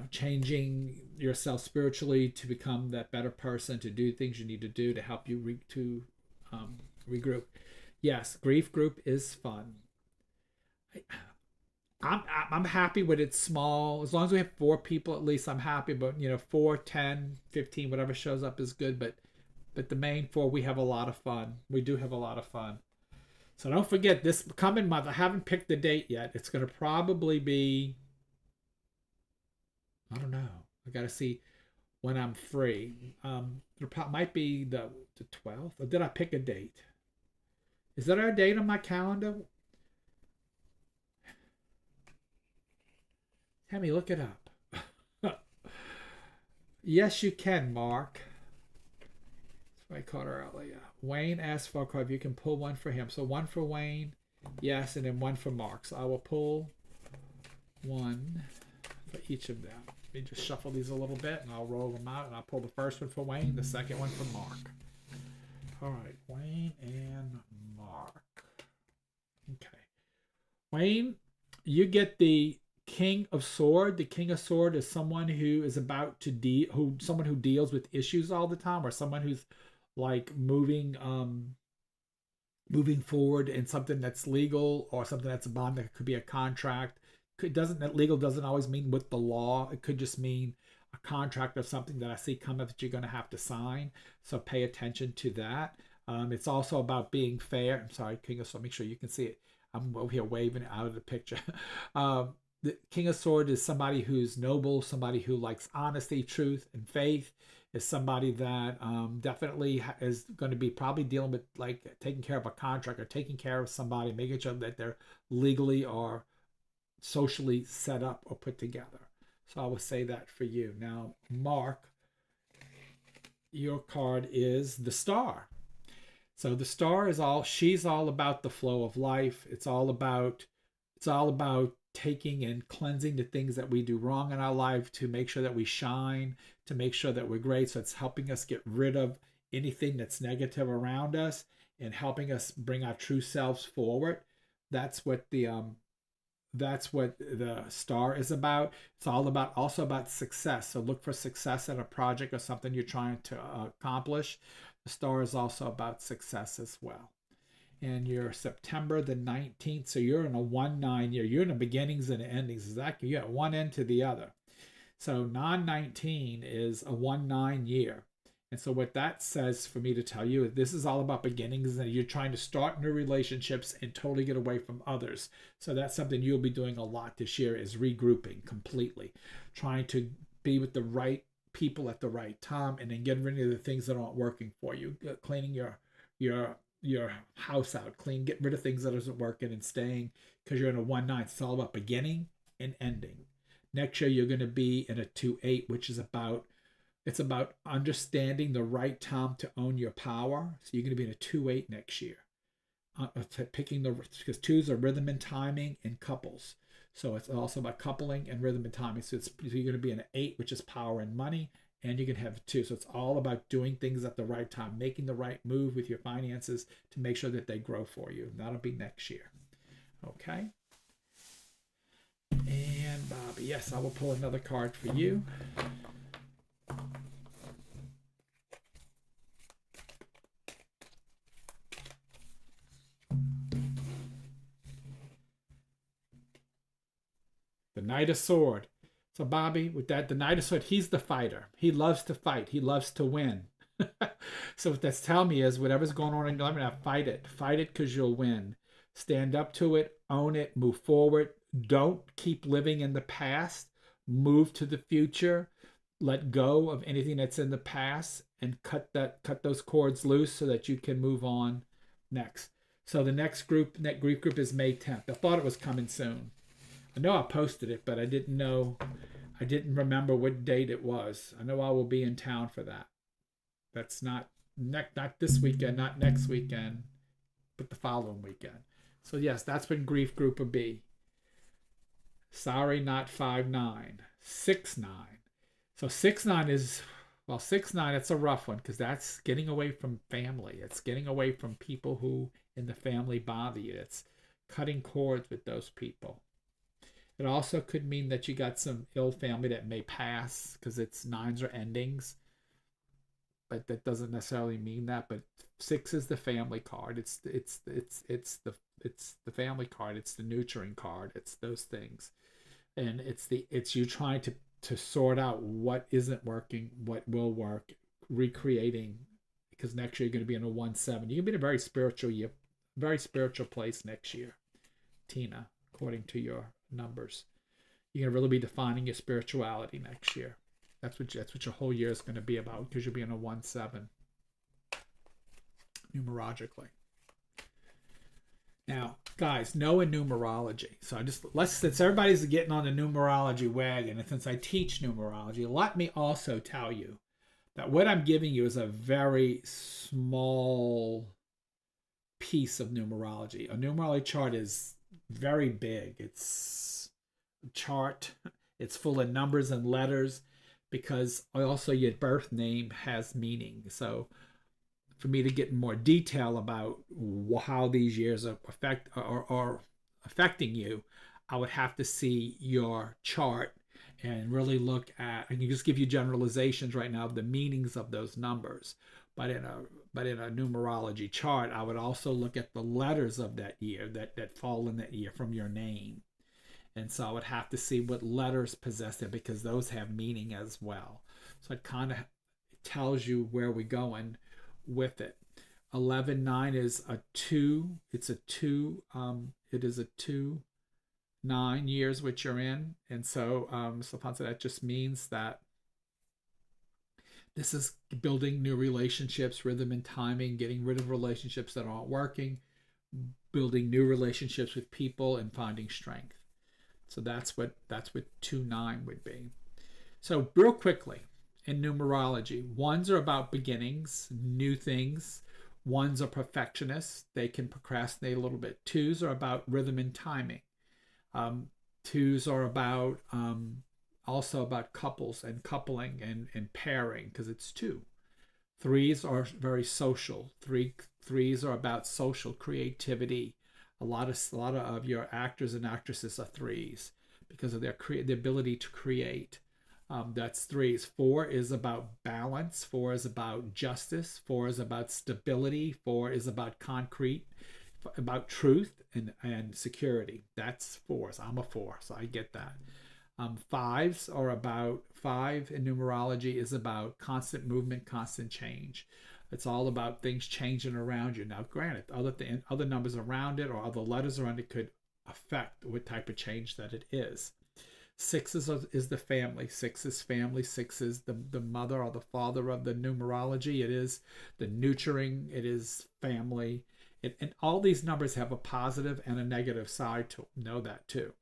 changing yourself spiritually to become that better person, to do things you need to do to help you regroup. Yes, grief group is fun. I, I'm happy when it's small. As long as we have 4 people at least, I'm happy. But 4, 10, 15, whatever shows up is good. But the main 4, we have a lot of fun. We do have a lot of fun. So don't forget this coming month. I haven't picked the date yet. It's going to probably be, I don't know. I got to see when I'm free. Might be the 12th. Or did I pick a date? Is that our date on my calendar? Tammy, look it up. Yes, you can, Mark. That's what I called her earlier. Wayne asked for a card. If you can pull one for him. So one for Wayne. Yes, and then one for Mark. So I will pull one for each of them. Let me just shuffle these a little bit and I'll roll them out, and I'll pull the first one for Wayne, the second one for Mark. All right, Wayne and Mark. Okay. Wayne, you get the King of Sword. The King of Sword is someone who is about to someone who deals with issues all the time, or someone who's like moving forward in something that's legal, or something that's a bond. That could be a contract. Legal doesn't always mean with the law. It could just mean a contract of something that I see come up that you're going to have to sign. So pay attention to that. It's also about being fair. I'm sorry, King of Sword. Make sure you can see it. I'm over here waving it out of the picture. The King of Sword is somebody who's noble, somebody who likes honesty, truth, and faith. Is somebody that definitely is going to be probably dealing with like taking care of a contract, or taking care of somebody, making sure that they're legally or socially set up or put together. So I would say that for you. Now, Mark, your card is the Star. So the Star is she's all about the flow of life. It's all about taking and cleansing the things that we do wrong in our life, to make sure that we shine, to make sure that we're great. So it's helping us get rid of anything that's negative around us and helping us bring our true selves forward. That's what the Star is about. It's also about success. So look for success in a project or something you're trying to accomplish. The Star is also about success as well. And you're September the 19th. So you're in a 1-9 year. You're in the beginnings and the endings. Exactly. You got one end to the other. So 9-19 is a 1-9 year. And so what that says for me to tell you is this is all about beginnings, and you're trying to start new relationships and totally get away from others. So that's something you'll be doing a lot this year, is regrouping completely, trying to be with the right people at the right time, and then getting rid of the things that aren't working for you, cleaning your house out, get rid of things that isn't working, and staying, because you're in a 1-9. It's all about beginning and ending. Next year, you're going to be in a 2-8, which is about understanding the right time to own your power. So you're going to be in a 2-8 next year. Because 2s are rhythm and timing and couples. So it's also about coupling and rhythm and timing. So you're going to be in an 8, which is power and money, and you can have 2. So it's all about doing things at the right time, making the right move with your finances to make sure that they grow for you. That'll be next year. Okay. And Bobby, yes, I will pull another card for you. The Knight of Sword. So Bobby, with that, the Knight of Sword, he's the fighter. He loves to fight. He loves to win. So what that's telling me is whatever's going on in your life, now fight it. Fight it because you'll win. Stand up to it. Own it. Move forward. Don't keep living in the past. Move to the future. let go of anything that's in the past and cut those cords loose so that you can move on next. So the next grief group is May 10th. I thought it was coming soon. I know I posted it, but I didn't remember what date it was. I know I will be in town for that. That's not this weekend, not next weekend, but the following weekend. So yes, that's been grief group of B. Sorry, not 5-9. 6-9. So 6-9 is, well, 6-9, it's a rough one because that's getting away from family. It's getting away from people who in the family bother you. It's cutting cords with those people. It also could mean that you got some ill family that may pass because it's 9s are endings. But that doesn't necessarily mean that. But 6 is the family card. It's the family card. It's the nurturing card. It's those things, and it's you trying to sort out what isn't working, what will work, recreating, because next year you're going to be in a 1-7. You're going to be in a very spiritual place next year, Tina, according to your numbers. You're going to really be defining your spirituality next year. That's what your whole year is going to be about, because you'll be in a 1-7 numerologically. Now, guys, know in numerology. So since everybody's getting on the numerology wagon, and since I teach numerology, let me also tell you that what I'm giving you is a very small piece of numerology. A numerology chart is very big. It's a chart. It's full of numbers and letters, because also your birth name has meaning. So for me to get in more detail about how these years are affecting you, I would have to see your chart and really look at, I can just give you generalizations right now of the meanings of those numbers. But in a numerology chart, I would also look at the letters of that year that fall in that year from your name. And so I would have to see what letters possess it, because those have meaning as well. So it kind of tells you where we're going with it. 11-9 is a 2. It's a 2. It is a 2, 9 years which you're in. And so that just means that this is building new relationships, rhythm and timing, getting rid of relationships that aren't working, building new relationships with people, and finding strength. So that's what 2-9 would be. So real quickly, in numerology, 1s are about beginnings, new things. 1s are perfectionists. They can procrastinate a little bit. 2s are about rhythm and timing. 2s are about also about couples and coupling and pairing, because it's 2. 3s are very social. 3s are about social creativity. A lot of your actors and actresses are 3s because of their ability to create. That's 3s. 4 is about balance. 4 is about justice. 4 is about stability. 4 is about concrete, about truth and security. That's 4s. I'm a 4, so I get that. 5s are about, 5 in numerology is about constant movement, constant change. It's all about things changing around you. Now, granted, other numbers around it or other letters around it could affect what type of change that it is. 6 is the family. 6 is family. 6 is the mother or the father of the numerology. It is the nurturing. It is family. And all these numbers have a positive and a negative side to them. Know that too.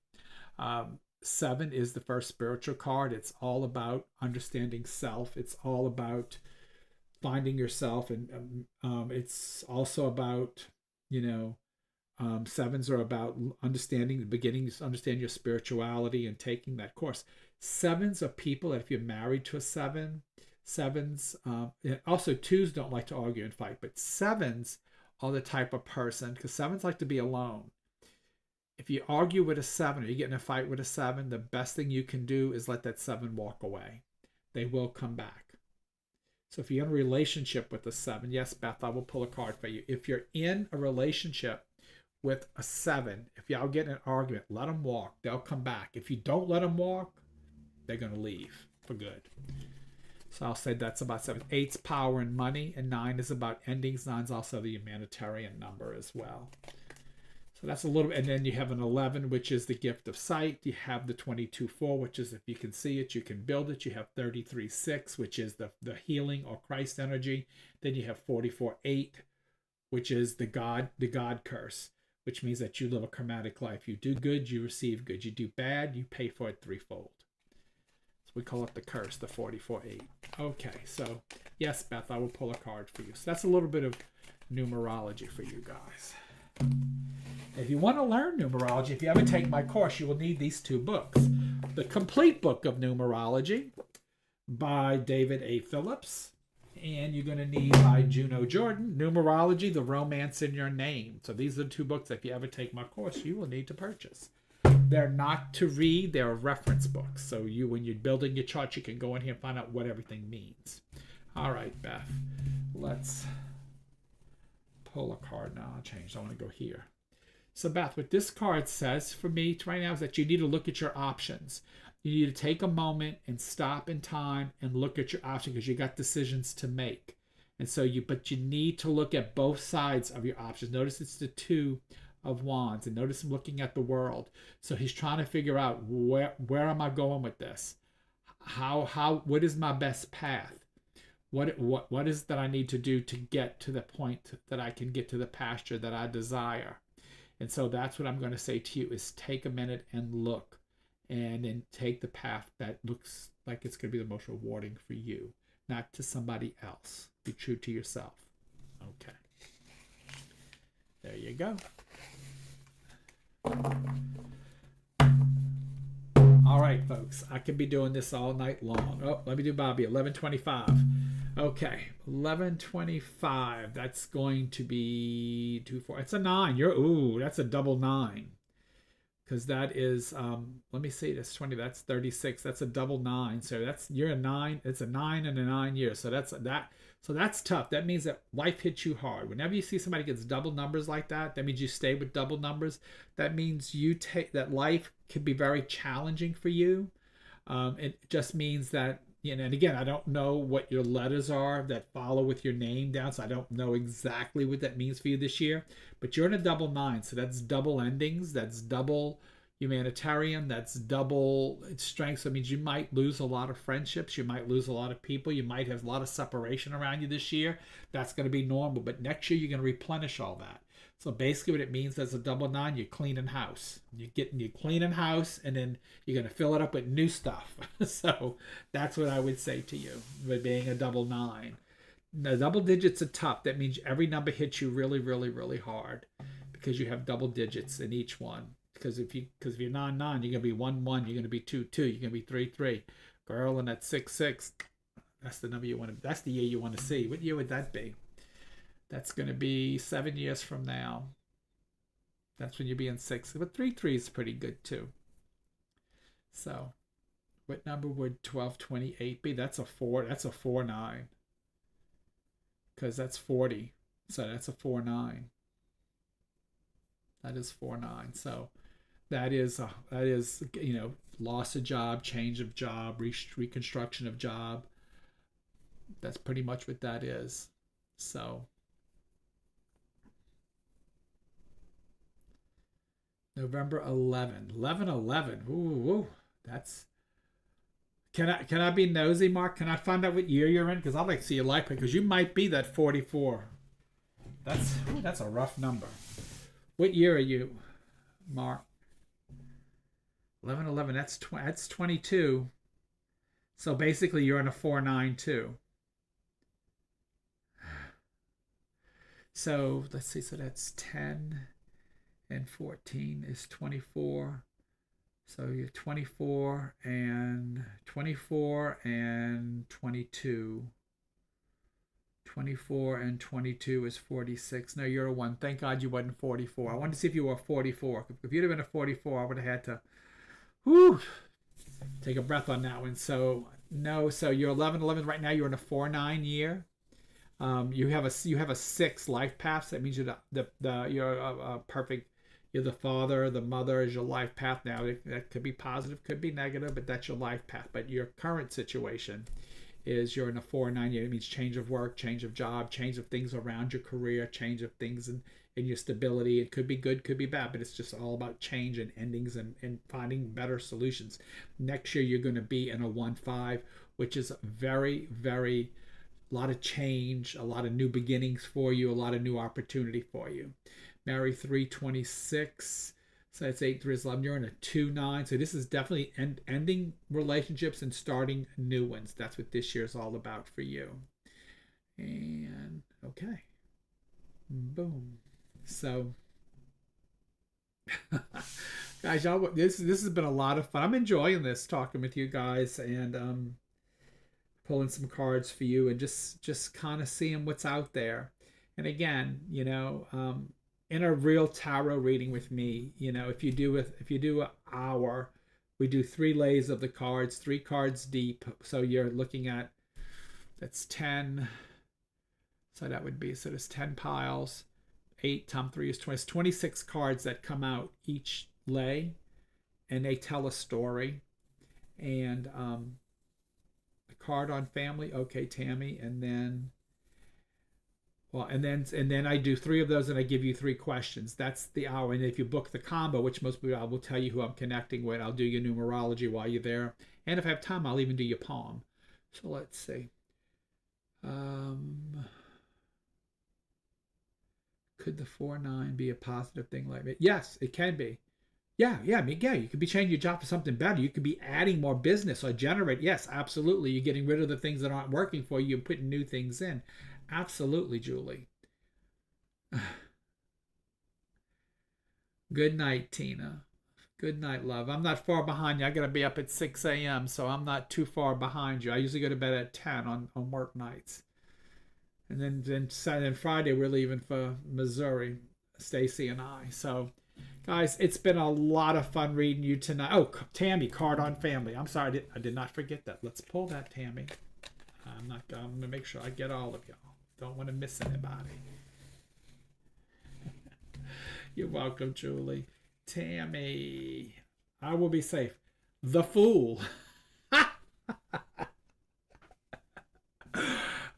7 is the first spiritual card. It's all about understanding self. It's all about finding yourself, and it's also about, 7s are about understanding the beginnings, understand your spirituality and taking that course. 7s are people that if you're married to a 7, 7s, also 2s don't like to argue and fight, but 7s are the type of person, because 7s like to be alone. If you argue with a 7 or you get in a fight with a 7, the best thing you can do is let that 7 walk away. They will come back. So if you're in a relationship with a 7, yes, Beth, I will pull a card for you. If you're in a relationship with a 7, if y'all get in an argument, let them walk. They'll come back. If you don't let them walk, they're going to leave for good. So I'll say that's about 7. 8's power and money, and 9 is about endings. 9's also the humanitarian number as well. So that's a little, and then you have an 11, which is the gift of sight. You have the 22:4, which is if you can see it, you can build it. You have 33:6, which is the healing or Christ energy. Then you have 44:8, which is the God curse, which means that you live a karmatic life. You do good, you receive good. You do bad, you pay for it threefold. So we call it the curse, the 44:8. Okay, so yes, Beth, I will pull a card for you. So that's a little bit of numerology for you guys. If you want to learn numerology, if you ever take my course, you will need these two books. The Complete Book of Numerology by David A. Phillips, and you're going to need by Juno Jordan, Numerology, The Romance in Your Name. So these are the two books, if you ever take my course, you will need to purchase. They're not to read, they're reference books. So when you're building your chart, you can go in here and find out what everything means. All right, Beth, let's pull a card now. I'll change. I want to go here. So Beth, what this card says for me right now is that you need to look at your options. You need to take a moment and stop in time and look at your options because you got decisions to make. And so but you need to look at both sides of your options. Notice it's the Two of Wands, and notice him looking at the world. So he's trying to figure out where am I going with this? What is my best path? What is that I need to do to get to the point that I can get to the pasture that I desire? And so that's what I'm going to say to you is take a minute and look, and then take the path that looks like it's going to be the most rewarding for you, not to somebody else. Be true to yourself. Okay. There you go. All right, folks. I could be doing this all night long. Oh, let me do Bobby. 11:25. Okay, 11:25. That's going to be 2-4. It's a 9. That's a double 9. Because that is, let me see, that's 20. That's 36. That's a double 9. So you're a 9. It's a 9 and a 9 years. So that's tough. That means that life hits you hard. Whenever you see somebody gets double numbers like that means you stay with double numbers. That means that life can be very challenging for you. It just means that, and again, I don't know what your letters are that follow with your name down, so I don't know exactly what that means for you this year. But you're in a double 9, so that's double endings, that's double humanitarian, that's double strength. So it means you might lose a lot of friendships, you might lose a lot of people, you might have a lot of separation around you this year. That's going to be normal, but next year you're going to replenish all that. So basically what it means as a double 9, you're cleaning house. You're cleaning house, and then you're going to fill it up with new stuff. So that's what I would say to you with being a double 9. The double digits are tough. That means every number hits you really, really, really hard because you have double digits in each one. Because if you're 9-9, you're going to be 1-1, you're going to be 2-2, you're going to be 3-3. Girl, and that's 6-6. That's the number you want to. That's the year you want to see. What year would that be? That's going to be 7 years from now. That's when you'll be in 6. But 3-3 is pretty good too. So, what number would 1228 be? That's a 4. That's a 4-9. Because that's 40. So that's a 4-9. That is 4-9. So that is loss of job, change of job, reconstruction of job. That's pretty much what that is. So November 11. 11/11. Ooh, that's. Can I be nosy, Mark? Can I find out what year you're in? Because I'd like to see your life, because you might be that 44. That's a rough number. What year are you, Mark? 11/11. That's 22. So basically, you're in a 4-9 too. So let's see. So that's 10 and 14 is 24. So you're 24 and 22. 24 and 22 is 46. No, you're a 1. Thank God you wasn't 44. I wanted to see if you were 44. If you'd have been a 44, I would have had to take a breath on that one. So no, so you're 11/11 right now. You're in a 4-9 year. You have a 6 life paths. That means you're you're a perfect. You're the father, the mother is your life path now. That could be positive, could be negative, but that's your life path. But your current situation is you're in a 4-9 year. It means change of work, change of job, change of things around your career, change of things and your stability. It could be good, could be bad, but it's just all about change and endings and finding better solutions. Next year, you're going to be in a 1-5, which is very, very, a lot of change, a lot of new beginnings for you, a lot of new opportunity for you. Mary 326. So it's 8-3 is 11. You're in a 2-9. So this is definitely ending relationships and starting new ones. That's what this year is all about for you. And okay. Boom. So guys, y'all, this has been a lot of fun. I'm enjoying this, talking with you guys, and pulling some cards for you, and just kind of seeing what's out there. And again, in a real tarot reading with me, if you do an hour, we do 3 layers of the cards, 3 cards deep. So you're looking at, that's 10. So that would be, so there's 10 piles. 8 times 3 is 20. It's 26 cards that come out each lay, and they tell a story. And the card on family, okay, Tammy, and then I do 3 of those, and I give you 3 questions. That's the hour. And if you book the combo, which most people, I will tell you who I'm connecting with. I'll do your numerology while you're there, and if I have time, I'll even do your palm. So let's see. Could the 4-9 be a positive thing like that? Yes, it can be. Yeah, I mean, yeah, you could be changing your job for something better. You could be adding more business or generate. Yes, absolutely. You're getting rid of the things that aren't working for you and putting new things in. Absolutely, Julie. Good night, Tina. Good night, love. I'm not far behind you. I got to be up at 6 a.m., so I'm not too far behind you. I usually go to bed at 10 on work nights. And then Saturday and Friday, we're leaving for Missouri, Stacy and I. So, guys, it's been a lot of fun reading you tonight. Oh, Tammy, card on family. I'm sorry, I did not forget that. Let's pull that, Tammy. I'm going to make sure I get all of y'all. Don't want to miss anybody. You're welcome, Julie. Tammy, I will be safe. The Fool.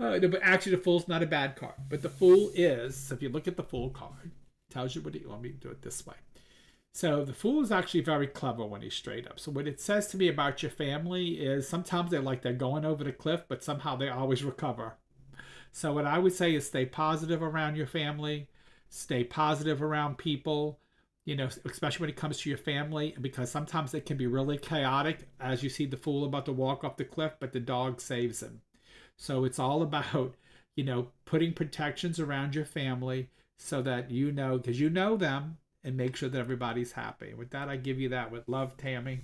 But actually, the Fool's not a bad card. But the Fool is, so if you look at the Fool card, tells you let me do it this way. So the Fool is actually very clever when he's straight up. So what it says to me about your family is sometimes they're going over the cliff, but somehow they always recover. So what I would say is stay positive around your family, stay positive around people, especially when it comes to your family, because sometimes it can be really chaotic, as you see the Fool about to walk off the cliff, but the dog saves him. So it's all about, putting protections around your family so that because you know them, and make sure that everybody's happy. With that, I give you that with love, Tammy.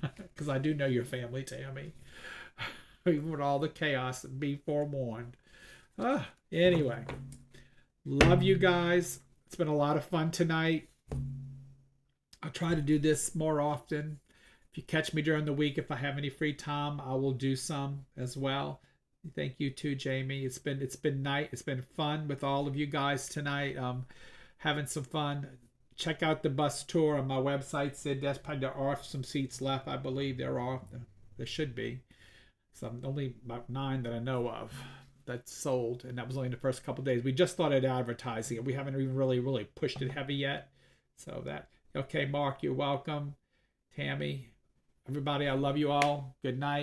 Because I do know your family, Tammy. Even with all the chaos, be forewarned. Anyway, love you guys. It's been a lot of fun tonight. I'll try to do this more often. If you catch me during the week, if I have any free time, I will do some as well. Thank you too, Jamie. It's been fun with all of you guys tonight. Having some fun. Check out the bus tour on my website, Sid. There are some seats left, I believe. There should be. So only about 9 that I know of that's sold, and that was only in the first couple of days. We just started advertising it. We haven't even really pushed it heavy yet. So okay, Mark, you're welcome. Tammy, everybody, I love you all. Good night.